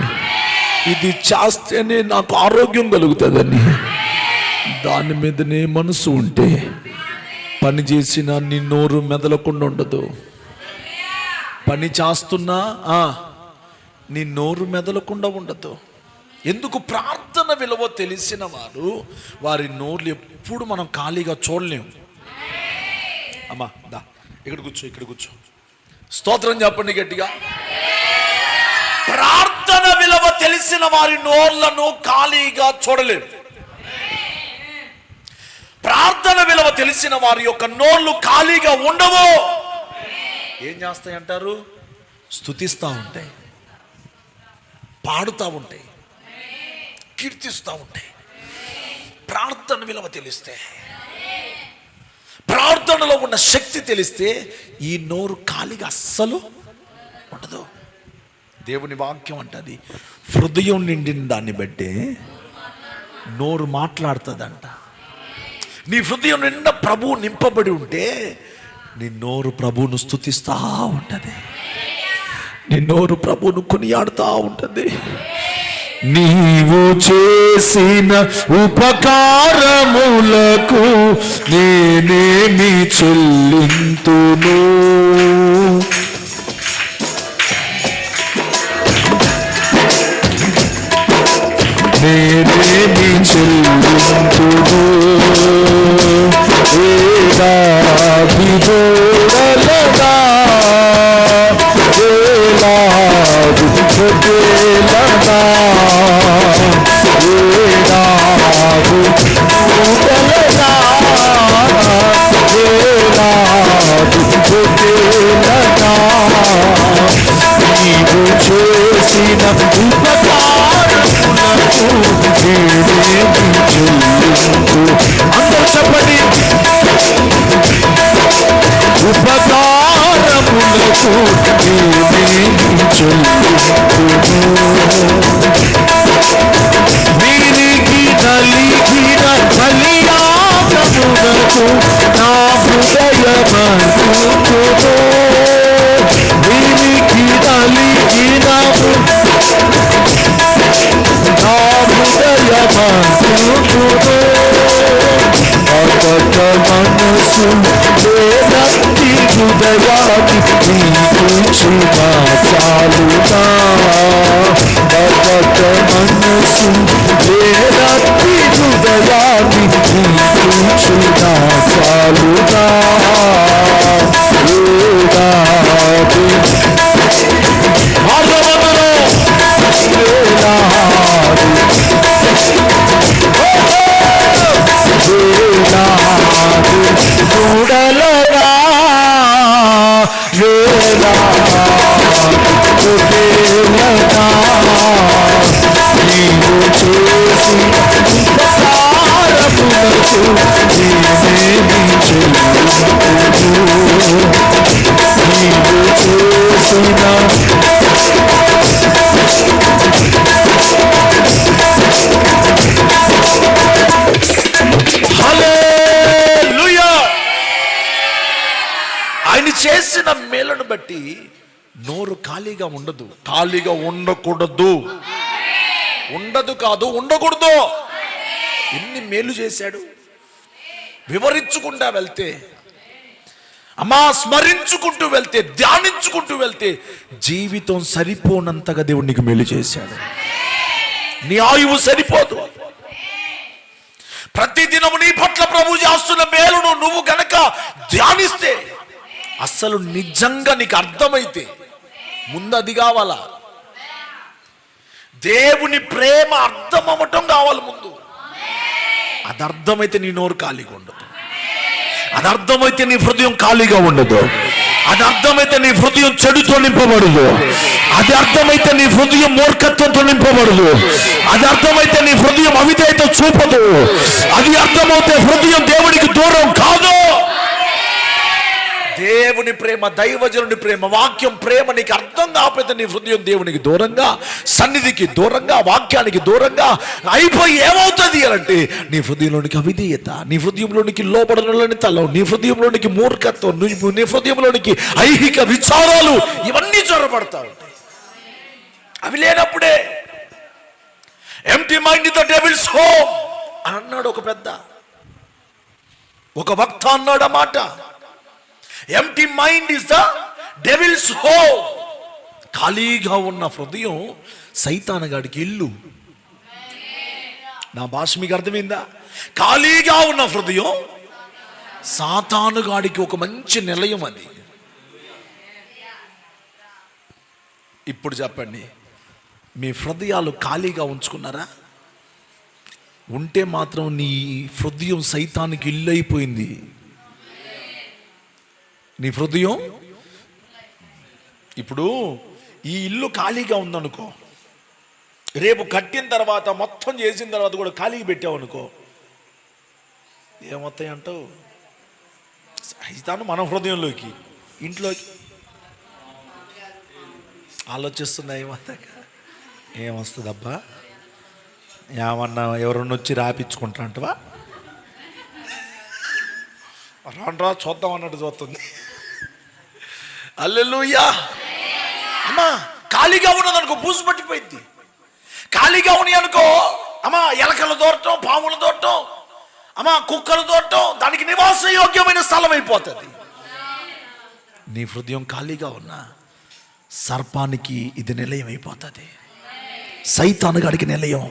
B: ఇది చేస్తేనే నాకు ఆరోగ్యం కలుగుతుందని దాని మీదనే మనసు ఉంటే పని చేసినా నీ నోరు మెదలకుండా ఉండదు. పని చేస్తున్నా నీ నోరు మెదలకుండా ఉండదు. ఎందుకు? ప్రార్థన విలువ తెలిసిన వారు వారి నోర్లు ఎప్పుడు మనం ఖాళీగా చూడలేము. అమ్మా దా ఇక్కడ కూర్చో. స్తోత్రం చెప్పండి గట్టిగా. ప్రార్థన విలువ తెలిసిన వారి నోర్లను ఖాళీగా చూడలేము. ప్రార్థన విలువ తెలిసిన వారి యొక్క నోర్లు ఖాళీగా ఉండవు. ఏం చేస్తాయి అంటారు? స్తుతిస్తూ ఉంటాయి, పాడుతూ ఉంటాయి, కీర్తిస్తూ ఉంటాయి. ప్రార్థన విలువ తెలిస్తే, ప్రార్థనలో ఉన్న శక్తి తెలిస్తే ఈ నోరు ఖాళీగా అస్సలు ఉండదు. దేవుని వాక్యం అంటది, హృదయం నిండిన దాన్ని బట్టి నోరు మాట్లాడుతుందంట. నీ హృదయం నిండా ప్రభువు నింపబడి ఉంటే నీ నోరు ప్రభువును స్తుతిస్తూ ఉంటుంది, నీ నోరు ప్రభువును కొనియాడుతూ ఉంటుంది. నీవు చేసిన ఉపకారములకు నేనేమి చెల్లింతును, నేనేమి చెల్లింతును. ఏలాది దూరలగా ఏలాది కొట్టేలగా ఏలాది దూరలగా ఏలాది కొట్టేలగా నీవు చేసిన ఉపకారములకు నేనేమి చెల్లింతు. అందరూ చెప్పండి. ఉపకారములకు నేనేమి చెల్లింతును. వీరికి నలిగిన బలియాగమునకు నా హృదయమంతును. వీరికి నలిగిన నా హృదయమంతును. అతట మనసు లేనట్టి హృదయాన్ని నీకుచునా చాలునా. అతట మనసు లేనట్టి హృదయాన్ని నీకుచునా చాలునా. చూడలగా నీవు చేసి ఉపకారములకు నేనేమి చెల్లింతును. నీవు చేసిన ఆయన చేసిన మేలను బట్టి నోరు ఖాళీగా ఉండదు. ఖాళీగా ఉండకూడదు. ఉండదు కాదు, ఉండకూడదు. ఎన్ని మేలు చేశాడు వివరించుకుంటా వెళ్తే, అమ్మా స్మరించుకుంటూ వెళ్తే, ధ్యానించుకుంటూ వెళ్తే జీవితం సరిపోనంతగా దేవుడు నీకు మేలు చేశాడు. నీ ఆయువు సరిపోదు. ప్రతిదినము నీ పట్ల ప్రభు చేస్తున్న మేలును నువ్వు గనక ధ్యానిస్తే, అస్సలు నిజంగా నీకు అర్థమైతే, ముందు అది కావాలా, దేవుని ప్రేమ అర్థం అవ్వటం కావాలి ముందు. అది అర్థమైతే నీ నోరు ఖాళీగా ఉండదు. అది అర్థమైతే నీ హృదయం ఖాళీగా ఉండదు. అది అర్థమైతే నీ హృదయం చెడుతో నింపబడదు. అది అర్థమైతే నీ హృదయం మూర్ఖత్వంతో నింపబడదు. అది అర్థమైతే నీ హృదయం అవిధేయత చూపదు. అది అర్థమైతే హృదయం దేవునికి దూరం కాదు. దేవుని ప్రేమ, దైవజనుని ప్రేమ, వాక్యం ప్రేమ నీకు అర్థం కాకపోతే నీ హృదయం దేవునికి దూరంగా, సన్నిధికి దూరంగా, వాక్యానికి దూరంగా అయిపోయి ఏమవుతుంది అంటే నీ హృదయంలోనికి అవిధేయత, నీ హృదయంలోనికి లోబడలోని తలం, నీ హృదయంలోనికి మూర్ఖత్వం, నీ హృదయంలోనికి ఐహిక విచారాలు ఇవన్నీ చొరబడతా ఉంటాయి. అవి లేనప్పుడే empty mind the devil's home అని అన్నాడు ఒక వక్త అన్నాడు ఆ మాట. Empty mind is the devil's home. ఖాళీగా ఉన్న హృదయం సైతానగాడికి ఇల్లు. నా భాష మీకు అర్థమైందా? ఖాళీగా ఉన్న హృదయం సాతానుగాడికి ఒక మంచి నిలయం అది. ఇప్పుడు చెప్పండి, మీ హృదయాలు ఖాళీగా ఉంచుకున్నారా? ఉంటే మాత్రం నీ హృదయం సైతానికి ఇల్లు అయిపోయింది. నీ హృదయం ఇప్పుడు ఈ ఇల్లు ఖాళీగా ఉందనుకో, రేపు కట్టిన తర్వాత మొత్తం చేసిన తర్వాత కూడా ఖాళీకి పెట్టావు అనుకో, ఏమొస్తాయి అంటావు? సైతాను మన హృదయంలోకి, ఇంట్లోకి ఆలోచిస్తున్నాయి. ఏమొస్తుందబ్బా, ఏమన్నా ఎవరన్నా వచ్చి రాపించుకుంటారంటవా? రాండ్రా చూద్దాం అన్నట్టు చూస్తుంది. హల్లెలూయా. అమ్మా ఖాళీగా ఉన్నదనుకో బూజు పట్టిపోయింది. ఖాళీగా ఉన్నాయి అనుకో అమ్మా ఎలకలు దూరటం, పాములు దూరటం, అమ్మా కుక్కలు దూరటం, దానికి నివాస యోగ్యమైన స్థలం అయిపోతుంది. నీ హృదయం ఖాళీగా ఉన్నా సర్పానికి ఇది నిలయం అయిపోతుంది, సైతానుగాడికి నిలయం.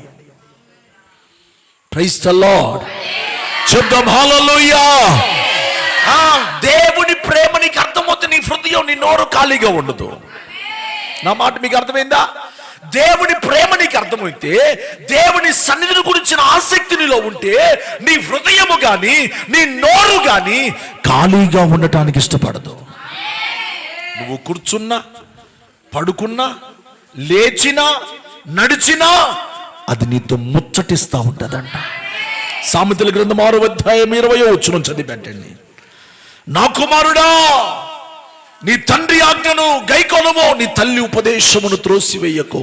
B: Praise the lord. చెప్దాం హల్లెలూయా. దేవుని ప్రేమ నీకు అర్థమవుతుంది, నీ హృదయం, నీ నోరు ఖాళీగా ఉండదు. నా మాట మీకు అర్థమైందా? దేవుని ప్రేమ నీకు అర్థమైతే, దేవుని సన్నిధిని గురించిన ఆసక్తి నీలో ఉంటే, నీ హృదయము గాని నీ నోరు గాని ఖాళీగా ఉండటానికి ఇష్టపడదు. నువ్వు కూర్చున్నా, పడుకున్నా, లేచినా, నడిచినా అది నీతో ముచ్చటిస్తూ ఉంటుందంట. సామెతల గ్రంథం 6వ అధ్యాయం 20వ వచనం చదివి పెట్టండి. నా కుమారుడా, నీ తండ్రి ఆజ్ఞను గైకొనుము, నీ తల్లి ఉపదేశమును త్రోసివేయకు.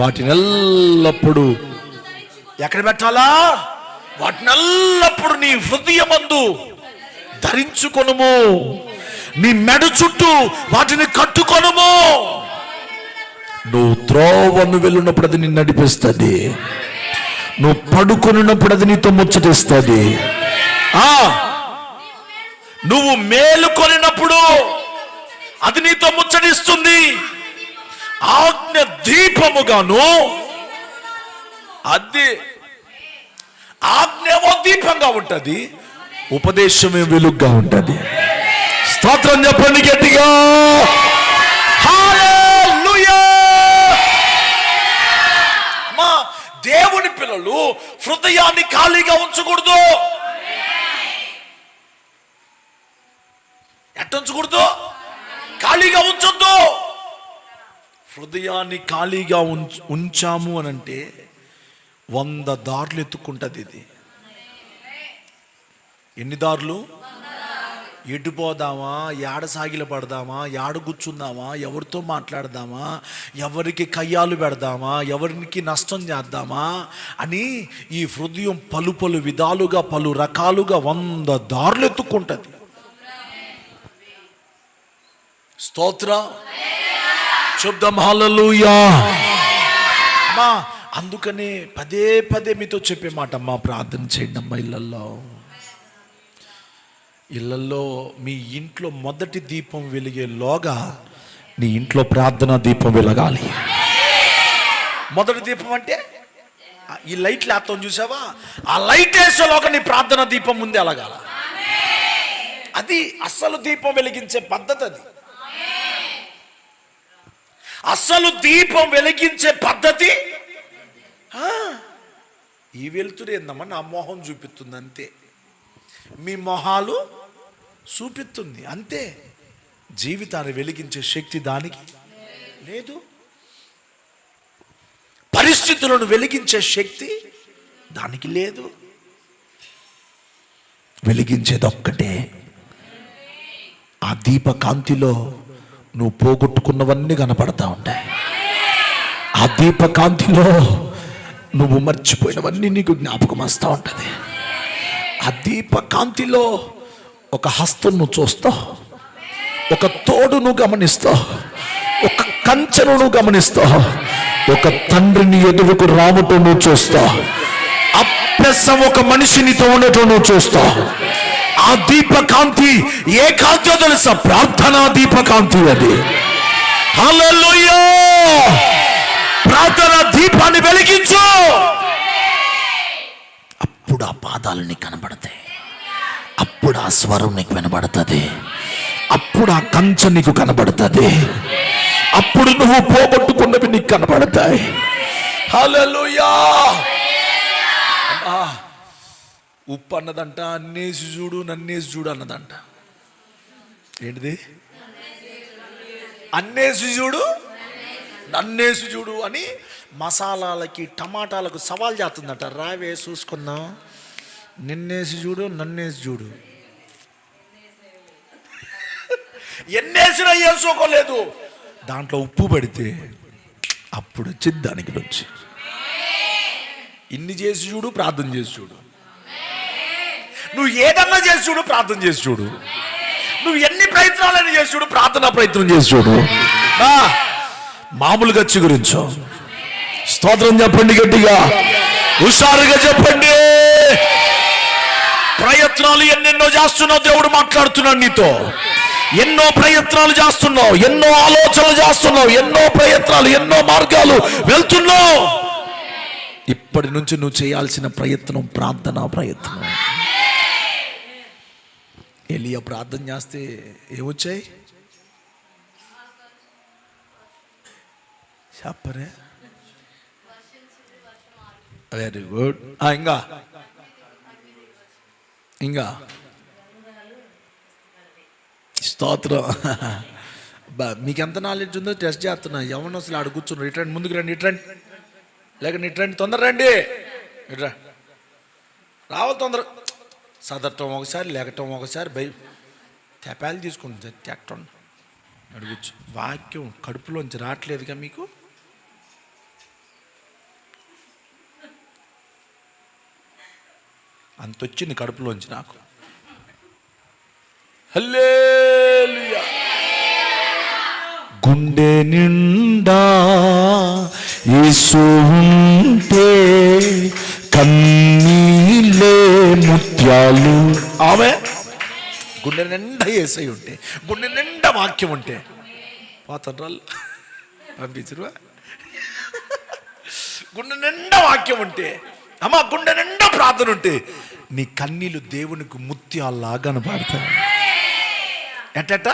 B: వాటిని ఎల్లప్పుడూ ఎక్కడ పెట్టాలా? వాటిని ఎల్లప్పుడూ నీ హృదయమందు ధరించుకొనుము, నీ మెడ చుట్టూ వాటిని కట్టుకొనుము. నువ్వు త్రోవను వెళ్ళినప్పుడు అది నిన్ను నడిపిస్తుంది, నువ్వు పడుకున్నప్పుడు అది నీతో ముచ్చటిస్తుంది, నువ్వు మేలుకొనినప్పుడు అది నీతో ముచ్చటిస్తుంది. ఆజ్ఞ దీపముగాను, అది ఆజ్ఞేమో దీపంగా ఉంటది, ఉపదేశమే వెలుగుగా ఉంటది. స్తోత్రం చెప్పండి గట్టిగా. హల్లెలూయా. అమ్మా దేవుని పిల్లలు హృదయాన్ని ఖాళీగా ఉంచకూడదు. ఎట్టుంచకూడదు? ఖాళీగా ఉంచొద్దు. హృదయాన్ని ఖాళీగా ఉంచాము అని అంటే 100 దారులు ఎత్తుక్కుంటుంది ఇది. ఎన్ని దారులు? ఎటు పోదామా, ఏడ సాగిల పడదామా, ఏడ కూర్చుందామా, ఎవరితో మాట్లాడదామా, ఎవరికి కయ్యాలు పెడదామా, ఎవరికి నష్టం చేద్దామా అని ఈ హృదయం పలు పలు విధాలుగా, పలు రకాలుగా 100 దారులు ఎత్తుక్కుంటుంది. స్తోత్రం చెప్దాం హల్లెలూయా. అమ్మా అందుకనే పదే పదే మీతో చెప్పే మాట, అమ్మా ప్రార్థన చేయండి అమ్మా. ఇళ్ళల్లో మీ ఇంట్లో మొదటి దీపం వెలిగేలోగా నీ ఇంట్లో ప్రార్థనా దీపం వెలగాలి. మొదటి దీపం అంటే ఈ లైట్లు వేస్తాం చూసావా, ఆ లైట్ వేసేలోగా నీ ప్రార్థనా దీపం ముందే వెలగాల. అది అస్సలు దీపం వెలిగించే పద్ధతి. అది అసలు దీపం వెలిగించే పద్ధతి. ఈ వెలుతురు ఏందమ్మా, నా మొహం చూపిస్తుంది అంతే, మీ మొహాలు చూపిస్తుంది అంతే. జీవితాన్ని వెలిగించే శక్తి దానికి లేదు. పరిస్థితులను వెలిగించే శక్తి దానికి లేదు. వెలిగించేది ఒక్కటే, ఆ దీపకాంతిలో నువ్వు పోగొట్టుకున్నవన్నీ కనపడతా ఉంటాయి. ఆ దీపకాంతిలో నువ్వు మర్చిపోయినవన్నీ నీకు జ్ఞాపకం వస్తూ ఉంటుంది. ఆ దీపకాంతిలో ఒక హస్తం నువ్వు చూస్తావు, ఒక తోడును గమనిస్తావు, ఒక కంచెను గమనిస్తావు, ఒక తండ్రిని ఎదురుకు రావటం నువ్వు చూస్తావు, అభ్యాసం ఒక మనిషినితో ఉండటం నువ్వు చూస్తావు. ఆ దీపకాంతి ఏ కాంతిలో తెలుసా? ప్రార్థనా దీపకాంతి అది. హల్లెలూయా! ప్రార్థన దీపాన్ని వెలిగించు, అప్పుడు ఆ పాదాలు నీకు కనబడతాయి, అప్పుడు ఆ స్వరం నీకు వినబడుతుంది, అప్పుడు ఆ కంచె నీకు కనబడుతుంది, అప్పుడు నువ్వు పోగొట్టుకున్నవి నీకు కనబడతాయి. హల్లెలూయా! ఉప్పు అన్నదంట అన్నేసి చూడు నన్నేసి చూడు అన్నదంట. ఏంటిది? అన్నేసి చూడు నన్నేసి చూడు అని మసాలాలకి టమాటాలకు సవాల్ చేస్తుందట. రావే చూసుకుందాం, నిన్నేసి చూడు నన్నేసి చూడు. ఎన్నేసినా వేసుకోలేదు, దాంట్లో ఉప్పు పడితే అప్పుడు వచ్చింది దానికి రుచి. ఇన్ని చేసి చూడు, ప్రార్థన చేసి చూడు. నువ్వు ఏదన్నా చేసి చూడు, ప్రార్థన చేసి చూడు. నువ్వు ఎన్ని ప్రయత్నాలైనా చేసి చూడు, ప్రార్థనా ప్రయత్నం చేసి చూడు. మామూలుగా చిగురించు. స్తోత్రం చెప్పండి గట్టిగా, హుషారుగా చెప్పండి. ప్రయత్నాలు ఎన్నెన్నో చేస్తున్నావు, దేవుడు మాట్లాడుతున్నాడు నీతో. ఎన్నో ప్రయత్నాలు చేస్తున్నావు, ఎన్నో ఆలోచనలు చేస్తున్నావు, ఎన్నో ప్రయత్నాలు, ఎన్నో మార్గాలు వెళ్తున్నావు. ఇప్పటి నుంచి నువ్వు చేయాల్సిన ప్రయత్నం ప్రార్థనా ప్రయత్నం. ఎలియా ప్రార్థన చేస్తే ఏమొచ్చాయి చెప్పరే? Very good. ఇంకా స్తోత్రం. మీకు ఎంత నాలెడ్జ్ ఉందో టెస్ట్ చేస్తున్నా. ఎవరిని అసలు ఆడు కూర్చున్నారు? ఇట్రండి, ముందుకు రండి, ఇట్రండి, లేక ఇట్రండి, తొందర రండి, ఇట్రా రావాలి తొందర. సదరటం ఒకసారి, లేకటం ఒకసారి, తెపాలు తీసుకుంటుంది తెట్టండి అడుగుచ్చు. వాక్యం కడుపులోంచి రావట్లేదుగా మీకు. అంత వచ్చింది కడుపులోంచి నాకు. హల్లెలూయా! గుండె నిండా యేసు ఉంటే కన్నీలే ముత్యాలు. ఆమె గుండె నిండా యేసై ఉంటే, గుండె నిండా వాక్యం ఉంటే పోతండ్రాళ్ళు పంపించరువా? గుండె నిండా వాక్యం ఉంటే, అమ్మ గుండె నిండా ప్రార్థన ఉంటే నీ కన్నీళ్ళు దేవునికి ముత్యాల్లాగా కనపడతాయి. ఎట్ట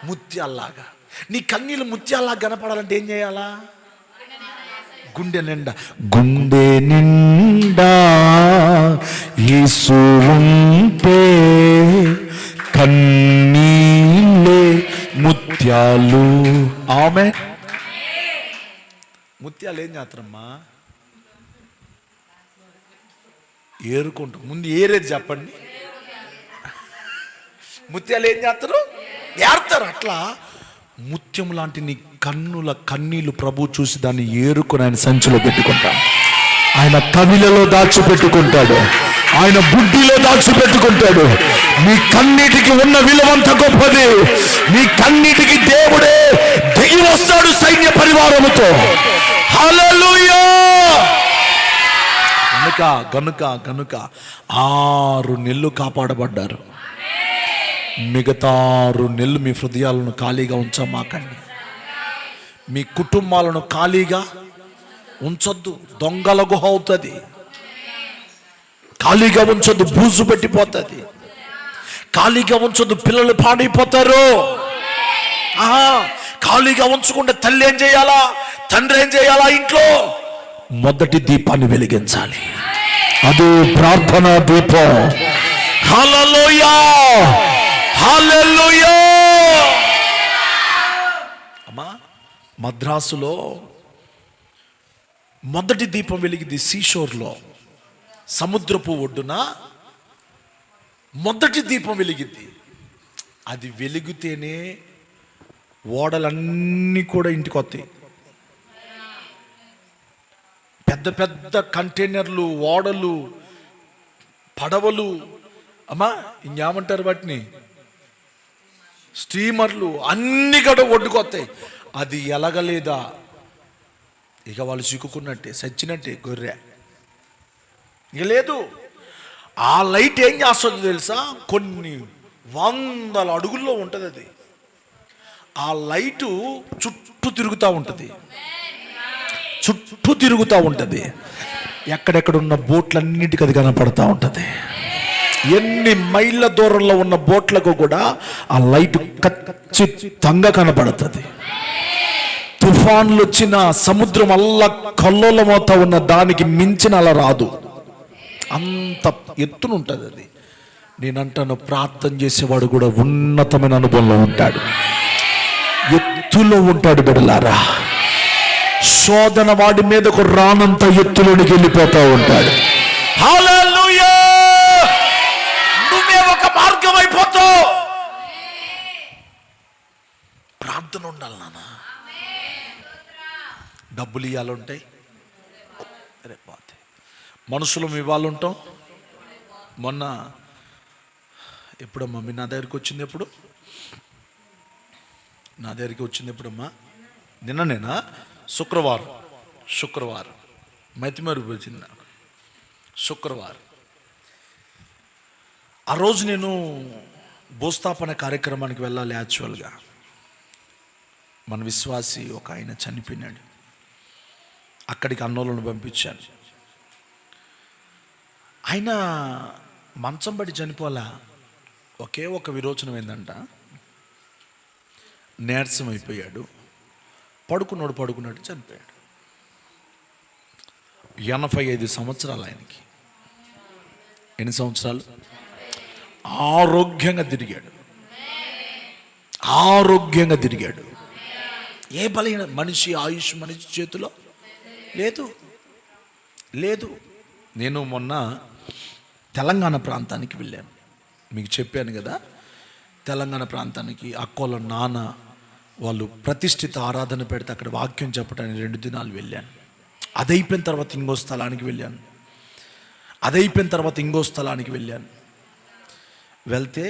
B: ముత్యాల్లాగా. నీ కన్నీళ్ళు ముత్యాల్లాగా కనపడాలంటే ఏం చేయాలా? గుండె నిండా యేసు ఉంటే కన్నీళ్ళే ముత్యాలు. ఆమె ముత్యాలు ఏం చేస్తారమ్మా? ఏరుకుంటాం. ముందు ఏరేది చెప్పండి. ముత్యాలు ఏం చేస్తారు? ఏరుతారు. అట్లా ముత్యం లాంటి నీ కన్నీళ్ళు ప్రభు చూసి దాన్ని ఏరుకొని ఆయన సంచిలో పెట్టుకుంటాడు, ఆయన కవిలలో దాచిపెట్టుకుంటాడు, ఆయన బుడ్డిలో దాచిపెట్టుకుంటాడు. నీ కన్నీటికి ఉన్న విలువంత గొప్పది. నీ కన్నీటికి దేవుడే దిగి వస్తాడు సైన్య పరివారముతో. హల్లెలూయా! గనుక 6 నెలలు కాపాడబడ్డారు. మిగతా 6 నెలలు మీ హృదయాలను ఖాళీగా ఉంచమాకండి. మీ కుటుంబాలను ఖాళీగా ఉంచొద్దు. దొంగల గుహ అవుతుంది. ఖాళీగా ఉంచొద్దు, బూజు పెట్టిపోతుంది. ఖాళీగా ఉంచొద్దు, పిల్లలు పాడైపోతారు. ఖాళీగా ఉంచుకుంటే తల్లి ఏం చేయాలా, తండ్రి ఏం చేయాలా? ఇంట్లో మొదటి దీపాన్ని వెలిగించాలి. అది ప్రార్థనా దీపం. హల్లెలూయా! హల్లెలూయా! అమ్మా, మద్రాసులో మొదటి దీపం వెలిగింది. సీషోర్లో, సముద్రపు ఒడ్డున మొదటి దీపం వెలిగింది. అది వెలిగితేనే ఓడలన్నీ కూడా ఇంటికి వస్తాయి. పెద్ద పెద్ద కంటైనర్లు, ఓడలు, పడవలు, అమ్మా ఇంకేమంటారు వాటిని, స్టీమర్లు అన్నీ కూడా ఒడ్డుకొస్తాయి. అది ఎలగలేదా ఇక వాళ్ళు చిక్కుకున్నట్టే, సచ్చినట్టే, గొర్రె. ఇక లేదు. ఆ లైట్ ఏం చేస్తుందో తెలుసా? కొన్ని 100 అడుగుల్లో ఉంటుంది అది. ఆ లైటు చుట్టూ తిరుగుతూ ఉంటుంది, చుట్టూ తిరుగుతూ ఉంటుంది. ఎక్కడెక్కడున్న బోట్లన్నిటికీ అది కనపడతా ఉంటుంది. ఎన్ని మైళ్ళ దూరంలో ఉన్న బోట్లకు కూడా ఆ లైట్ ఖచ్చితంగా కనపడుతుంది. తుఫాన్లు వచ్చిన సముద్రం అల్లా కల్లోలమవుతా ఉన్న దానికి మించిన అలా రాదు, అంత ఎత్తునుంటుంది అది. నేనంటాను, ప్రార్థన చేసేవాడు కూడా ఉన్నతమైన అనుభవంలో ఉంటాడు, ఎత్తులో ఉంటాడు. బిడ్డలారా, శోధన వాడి మీదకు రానంత ఎత్తులోనికి వెళ్ళిపోతూ ఉంటాడు. హల్లెలూయా! నువ్వే ఒక మార్గం అయిపోతావు. ప్రార్థన ఉండాలి నాన్న. డబ్బులు ఇవ్వాలంటాయి, అరే పోతే మనుషులు ఇవ్వాలంటాం. మొన్న ఎప్పుడమ్మా మీ నా దగ్గరికి వచ్చింది? ఎప్పుడు నా దగ్గరికి వచ్చింది? ఎప్పుడమ్మా? నిన్ననేనా? శుక్రవారం మైతిమరుపు వచ్చింది నాకు. శుక్రవారం ఆ రోజు నేను భూస్థాపన కార్యక్రమానికి వెళ్ళాలి. యాక్చువల్గా మన విశ్వాసి ఒక ఆయన చనిపోయినాడు. అక్కడికి అన్నోళ్ళను పంపించాను. ఆయన మంచం పడి చనిపోలా, ఒకే ఒక విరోచనం ఏందంట, నీరసం అయిపోయాడు. పడుకున్నాడు చనిపోయాడు. 85 సంవత్సరాలు ఆయనకి. ఎన్ని సంవత్సరాలు? ఆరోగ్యంగా తిరిగాడు. ఏ బలహీన మనిషి ఆయుష్ మనిషి చేతిలో లేదు. నేను మొన్న తెలంగాణ ప్రాంతానికి వెళ్ళాను, మీకు చెప్పాను కదా. తెలంగాణ ప్రాంతానికి అక్కోళ్ళ నాన్న వాళ్ళు ప్రతిష్ఠిత ఆరాధన పెడితే అక్కడ వాక్యం చెప్పడానికి 2 దినాలు వెళ్ళాను. అదైపోయిన తర్వాత ఇంకో స్థలానికి వెళ్ళాను. వెళ్తే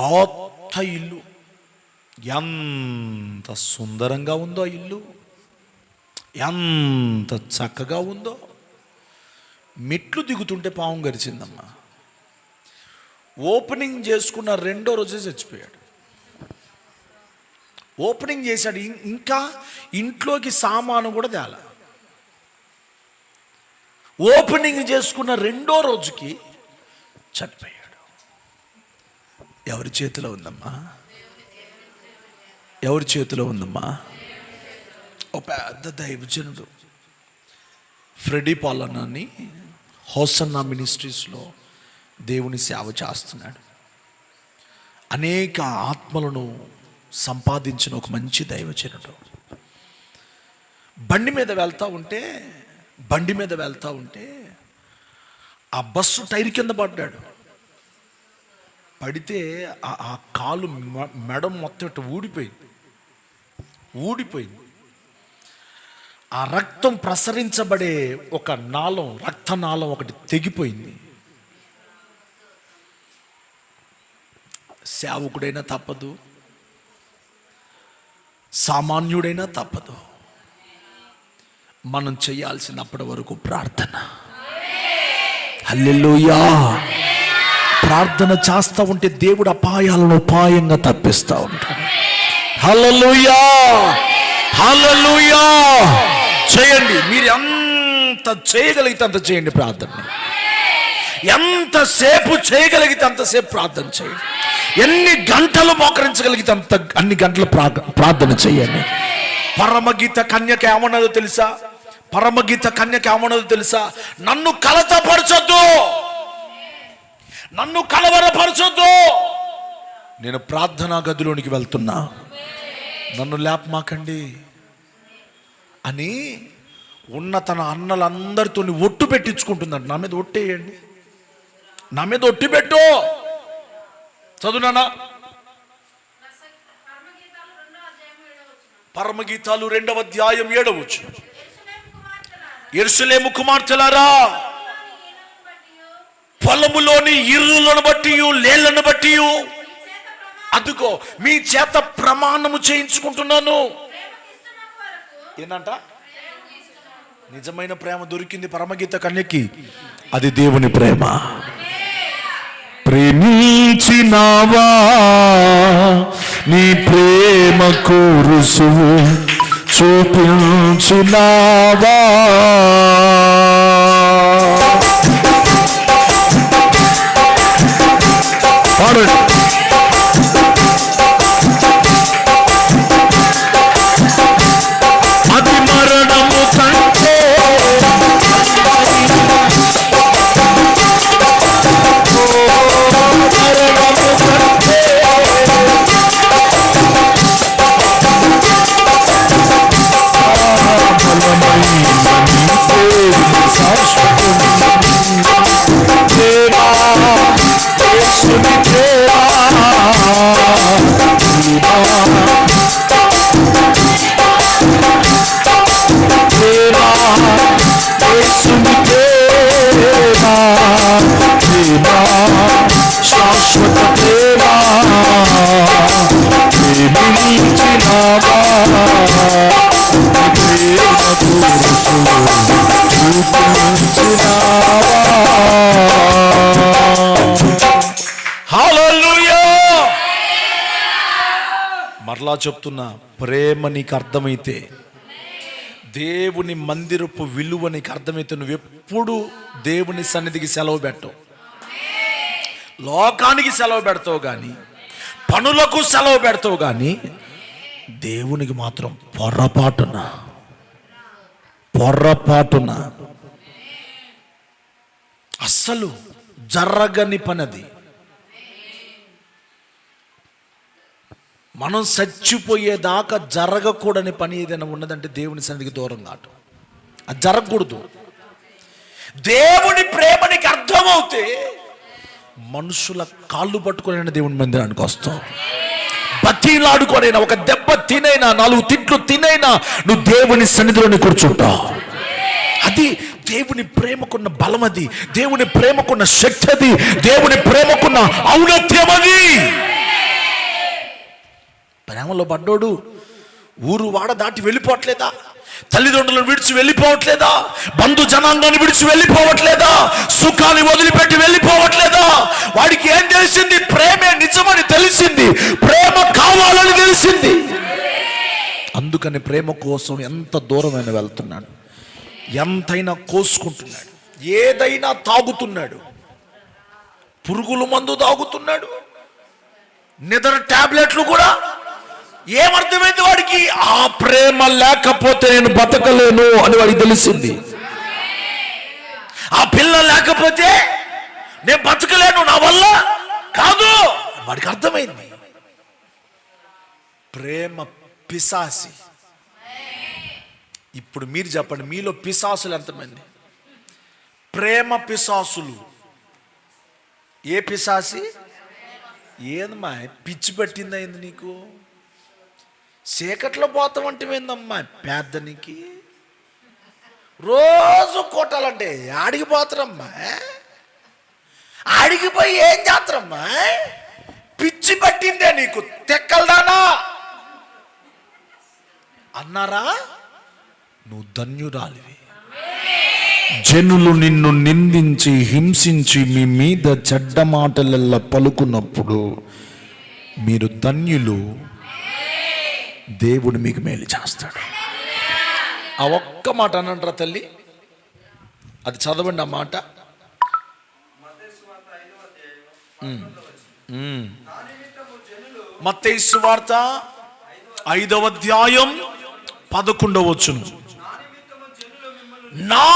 B: కొత్త ఇల్లు, ఎంత సుందరంగా ఉందో ఆ ఇల్లు, ఎంత చక్కగా ఉందో. మెట్లు దిగుతుంటే పాము గరిచిందమ్మా. ఓపెనింగ్ చేసుకున్న 2వ రోజే చచ్చిపోయాడు. ఓపెనింగ్ చేశాడు, ఇంకా ఇంట్లోకి సామాను కూడా తేల. ఓపెనింగ్ చేసుకున్న 2వ రోజుకి చనిపోయాడు. ఎవరి చేతిలో ఉందమ్మా? ఓ పెద్ద దైవజనుడు ఫ్రెడీ పాలన్ అని హోసన్నా మినిస్ట్రీస్లో దేవుని సేవ చేస్తున్నాడు. అనేక ఆత్మలను సంపాదించిన ఒక మంచి దైవజనుడు. బండి మీద వెళ్తా ఉంటే ఆ బస్సు టైర్ కింద పడితే ఆ కాలు మెడ మొత్తం ఇట్లా ఊడిపోయింది. ఆ రక్తం ప్రసరించబడే ఒక నాళం, రక్తనాళం ఒకటి తెగిపోయింది. సేవకుడైనా తప్పదు, సామాన్యుడైనా తప్పదు. మనం చేయాల్సినప్పటి వరకు ప్రార్థన. హల్లెలూయా! ప్రార్థన చేస్తూ ఉంటే దేవుడు అపాయాలను ఉపాయంగా తప్పిస్తూ ఉంటాడు. హల్లెలూయా! హల్లెలూయా! చేయండి, మీరు ఎంత చేయగలిగితే అంత చేయండి ప్రార్థన. ఎంతసేపు చేయగలిగితే అంతసేపు ప్రార్థన చేయండి. ఎన్ని గంటలు మోకరించగలిగితే అన్ని గంటలు ప్రార్థన చేయండి. పరమగీత కన్యక ఏమన్నదో తెలుసా? నన్ను కలవరపరచొద్దు, నేను ప్రార్థనా గదిలోనికి వెళ్తున్నా, నన్ను లేపమాకండి అని ఉన్న తన అన్నలందరితో ఒట్టు పెట్టించుకుంటుందంట. నా మీద ఒట్టేయండి, నా మీద ఒట్టి పెట్టు. చదువునానా? పరమగీతాలు 2వ అధ్యాయం 7వ వచనం. యెరూషలేము కుమార్తెలారా, పొలములోని ఇర్రులను బట్టి లేళ్లను బట్టి అదుగో మీ చేత ప్రమాణము చేయించుకుంటున్నాను. ఏంటంట? నిజమైన ప్రేమ దొరికింది పరమగీత కన్యకి. అది దేవుని ప్రేమ. ప్రేమించినావా, నీ ప్రేమకు రుసువు చూపించినావా. పాడండి. అది మరణము కంటే శాశ్వత ప్రేమ. ప్రేమించినావా, హల్లెలూయా. మరలా చెప్తున్నా, ప్రేమ నీకు అర్థమైతే, దేవుని మందిరపు విలువ నీకు అర్థమైతే, నువ్వెప్పుడు దేవుని సన్నిధికి సెలవు పెట్టవు. లోకానికి సెలవు పెడతావు కానీ, పనులకు సెలవు పెడతావు కానీ, దేవునికి మాత్రం పొర్రపాటున అస్సలు జరగని పనది. మనం చచ్చిపోయేదాకా జరగకూడని పని ఏదైనా ఉన్నదంటే దేవుని సన్నిధికి దూరం కావటం. అది జరగకూడదు. దేవుని ప్రేమనికి అర్థమవుతే మనుషుల కాళ్ళు పట్టుకునైనా దేవుని మందిరానికి వస్తావు. బతిలాడుకోనైనా, ఒక దెబ్బ తినైనా, 4 తిట్లు తినైనా నువ్వు దేవుని సన్నిధిలోనే కూర్చుంటావు. అది దేవుని ప్రేమకున్న బలం, అది దేవుని ప్రేమకున్న శక్తి, అది దేవుని ప్రేమకున్న ఔన్నత్యం. అది ప్రేమలో పడ్డోడు ఊరు వాడ దాటి వెళ్ళిపోవట్లేదా? తల్లిదండ్రులను విడిచి వెళ్ళిపోవట్లేదా? బంధు జనాంగాన్ని విడిచి వెళ్ళిపోవట్లేదా? సుఖాన్ని వదిలిపెట్టి వెళ్ళిపోవట్లేదా? వాడికి ఏం తెలిసింది? ప్రేమే నిజమని తెలిసింది, ప్రేమ కావాలని తెలిసింది. అందుకని ప్రేమ కోసం ఎంత దూరమైన వెళ్తున్నాడు, ఎంతైనా కోసుకుంటున్నాడు, ఏదైనా తాగుతున్నాడు, పురుగుల మందు తాగుతున్నాడు, నిద్ర టాబ్లెట్లు కూడా. ఏమర్థమైంది వాడికి? ఆ ప్రేమ లేకపోతే నేను బతకలేను అని వాడికి తెలిసింది. ఆ పిల్ల లేకపోతే నేను బతకలేను, నా వల్ల కాదు వాడికి అర్థమైంది. ప్రేమ పిశాసి. ఇప్పుడు మీరు చెప్పండి, మీలో పిశాసులు ఎంతమంది? ప్రేమ పిశాసులు. ఏ పిశాసి? ఏందమ్మా పిచ్చి పట్టిందైంది నీకు? చీకట్లో పోతామంటే ఏందమ్మా పేదనికి? రోజు కొట్టాలంటే ఆడిగిపోతారమ్మా. ఆడిగిపోయి ఏం చేస్తారమ్మా? పిచ్చి పట్టిందే నీకు, తెక్కలదానా అన్నారా? నువ్వు ధన్యురాలివి. జనులు నిన్ను నిందించి హింసించి మీ మీద చెడ్డ మాటలెల్లా పలుకున్నప్పుడు మీరు ధన్యులు. దేవుడు మీకు మేలు చేస్తాడు. ఆ ఒక్క మాట అనంటారా తల్లి? అది చదవండి ఆ మాట. మత్తయి సువార్త 5వ అధ్యాయం 11వ వచనం. నా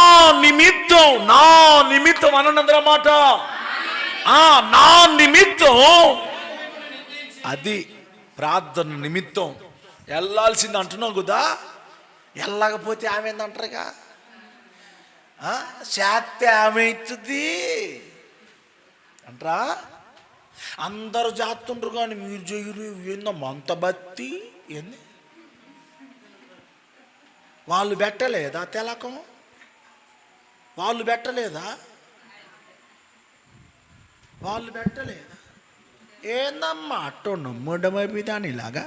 B: నిమిత్తం అనందర మాట. నా నిమిత్తం, అది ప్రార్థన నిమిత్తం వెళ్ళాల్సింది అంటున్నావు కదా. వెళ్ళకపోతే ఆమె ఏందంటారుగా, చేస్తే ఆమె అవుతుంది అంటారా? అందరు చేస్తుండ్రు కానీ మీరు చేయరు, ఏందమ్మా అంత భక్తి ఏంది? వాళ్ళు పెట్టలేదా తిలకం? వాళ్ళు పెట్టలేదా? ఏందమ్మా అట్టో నమ్మడమైపోయి దాని ఇలాగా?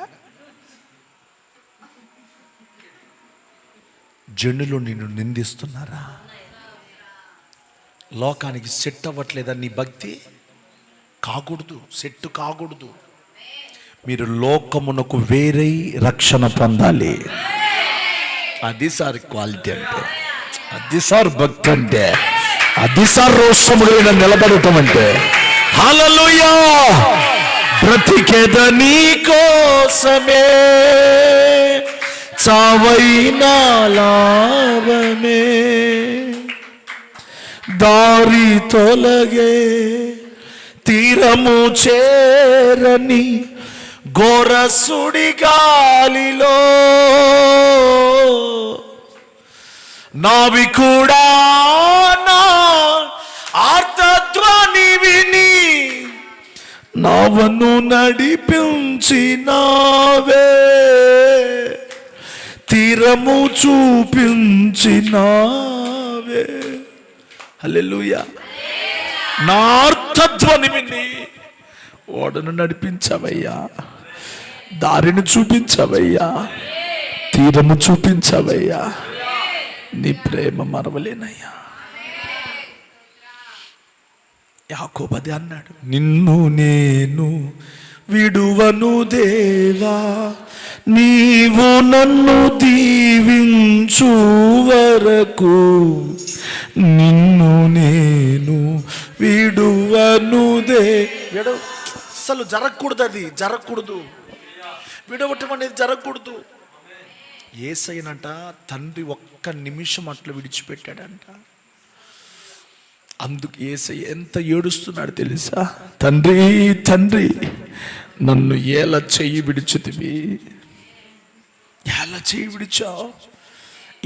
B: జనులు నిన్ను నిందిస్తున్నారా? లోకానికి సెట్ అవ్వట్లేదా నీ భక్తి? కాకూడదు, సెట్ కాకూడదు. మీరు లోకమునకు వేరే రక్షణ పొందాలి. అది సార్ క్వాలిటీ అంటే, అది సార్ భక్తి అంటే, అది సార్ రోషముగా నిలబడటం అంటే. హల్లెలూయా! బ్రతికేద నీ కోసమే, చావైనా లాభమే. దారి తొలగే తీరము చేరని ఘోర సుడిగాలిలో నావికుడా నా ఆర్తధ్వని విని నావను నడిపించినావే, తీరము చూపించినావే. హల్లెలూయా! నా ఆర్తధ్వని విని ఓడను నడిపించవయ్యా, దారిని చూపించవయ్యా, తీరము చూపించవయ్యా. నీ ప్రేమ మరవలేనయ్యా. యాకోబు అదే అన్నాడు, నిన్ను నేను విడువను దేవా, నీవు నన్ను దీవించు వరకు, నిన్ను నేను విడువను అసలు జరగకూడదు, అది జరగకూడదు. విడవటం అనేది జరగకూడదు. యేసయ్యనంట తండ్రి ఒక్క నిమిషం అట్లా విడిచిపెట్టాడంట. అందుకు యేసయ్య ఎంత ఏడుస్తున్నాడు తెలుసా? తండ్రి తండ్రి, నన్ను ఎలా చెయ్యి విడిచితివి, ఎలా చెయ్యి విడిచావు?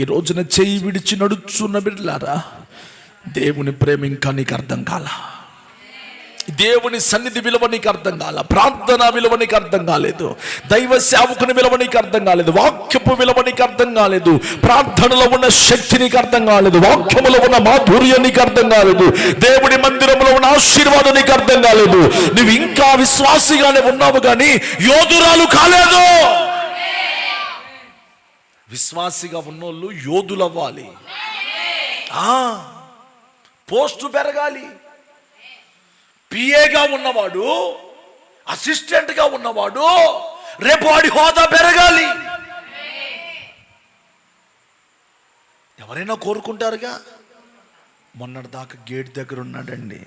B: ఈ రోజున చెయ్యి విడిచి నడుచున్న బిడ్డలారా, దేవుని ప్రేమ ఇంకా నీకు అర్థం కాల, దేవుని సన్నిధి విలువ నీకు అర్థం కాల, ప్రార్థన విలువ నీకు అర్థం కాలేదు, దైవ సేవకుని విలువ నీకు అర్థం కాలేదు, వాక్యపు విలువ నీకు అర్థం కాలేదు, ప్రార్థనలో ఉన్న శక్తి నీకు అర్థం కాలేదు, వాక్యములో ఉన్న మాధుర్యం నీకు అర్థం కాలేదు, దేవుని మందిరంలో ఉన్న ఆశీర్వాదం నీకు అర్థం కాలేదు. నువ్వు ఇంకా విశ్వాసిగానే ఉన్నావు కానీ యోధురాలు కాలేదు. విశ్వాసిగా ఉన్నోళ్ళు యోధులు అవ్వాలి, పోస్టు పెరగాలి. పిఏగా ఉన్నవాడు, అసిస్టెంట్గా ఉన్నవాడు రేపు వాడి హోదా పెరగాలి. ఎవరైనా కోరుకుంటారుగా. మొన్నటి దాకా గేట్ దగ్గర ఉన్నాడండి,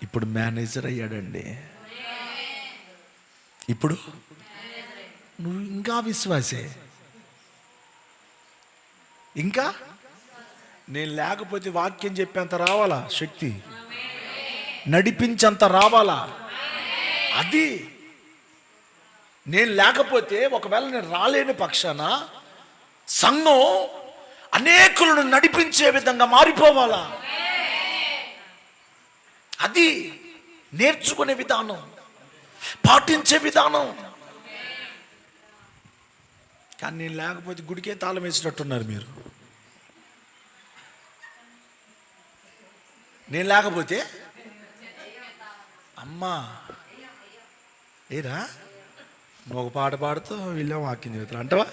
B: ఇప్పుడు మేనేజర్ అయ్యాడండి. ఇప్పుడు నువ్వు ఇంకా విశ్వాసే, ఇంకా నేను లేకపోతే వాక్యం చెప్పేంత రావాలా శక్తి, నడిపించేంత రావాలా. అది నేను లేకపోతే, ఒకవేళ నేను రాలేని పక్షాన సంఘం అనేకులను నడిపించే విధంగా మారిపోవాలా. అది నేర్చుకునే విధానం, పాటించే విధానం. కానీ నేను లేకపోతే గుడికే తాళం వేసినట్టున్నారు మీరు. నేను లేకపోతే అమ్మా ఏరా నువ్వు ఒక పాట పాడుతూ వీళ్ళే వాక్యం చెబుతారు అంటవా?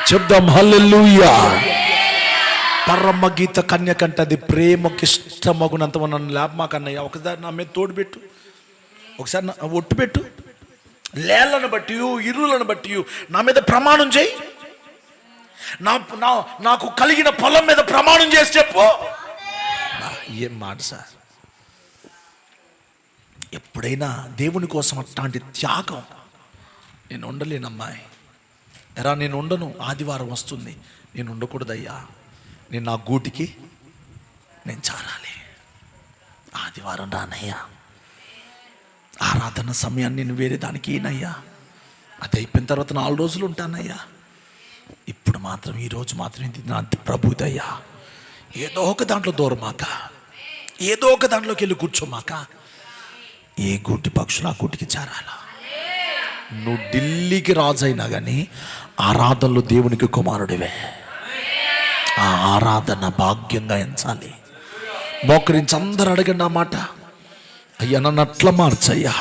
B: చెప్దాం హల్లెలూయా. పరమ గీత కన్య కంటే అది ప్రేమకి ఇష్టమగునంత నన్ను లేపమాకన్నయ్య, ఒకసారి నా మీద తోడు పెట్టు, ఒకసారి నా ఒట్టు పెట్టు, లేళ్లను బట్టి ఇరువులను బట్టి నా మీద ప్రమాణం చేయి, నాకు కలిగిన పొలం మీద ప్రమాణం చేసి చెప్పు. ఏం మాట సార్! ఎప్పుడైనా దేవుని కోసం అట్లాంటి త్యాగం నేను ఉండలేనమ్మాయి. ఎరా నేను ఉండను, ఆదివారం వస్తుంది, నేను ఉండకూడదయ్యా, నేను నా గూటికి నేను చారాలి, ఆదివారం రానయ్యా, ఆరాధన సమయాన్ని నేను వేరే దానికి ఏనయ్యా, అది అయిపోయిన తర్వాత 4 రోజులు ఉంటానయ్యా, ఇప్పుడు మాత్రం ఈరోజు మాత్రం ఇది నా ప్రభుదయ్యా, ఏదో ఒక దాంట్లో దూరమాక, ఏదో ఒక దాంట్లోకి వెళ్ళి కూర్చోమాక. ఏ గూటి పక్షులు ఆ గూటికి చేరాలా. నువ్వు ఢిల్లీకి రాజు అయినా కానీ ఆరాధనలో దేవునికి కుమారుడివే. ఆ ఆరాధన భాగ్యంగా ఎంచాలి. మోకరించి అందరూ అడగండి ఆ మాట, అయ్యా నన్ను అట్లా మార్చయ్యా.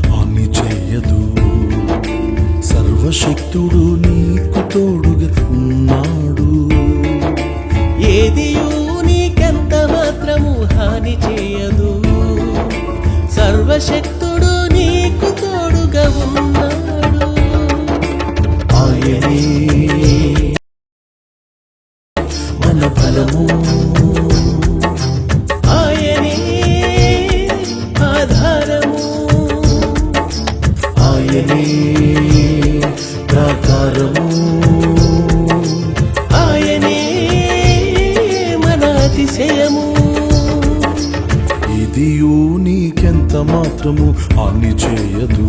C: హాని చేయదు, సర్వశక్తుడు నీకు తోడుగా ఉన్నాడు.
D: ఏదియూ నీకెంత మాత్రము హాని చేయదు, సర్వశక్తుడు నీకు తోడుగా ఉన్నాడు.
C: ఆయనే మన బలము,
D: ఆయనే ఆధారము,
C: ఆయనే ప్రాకారము,
D: ఆయనే మన అతిశయము.
C: ఇదియు నీకెంత మాత్రము హాని చేయదు,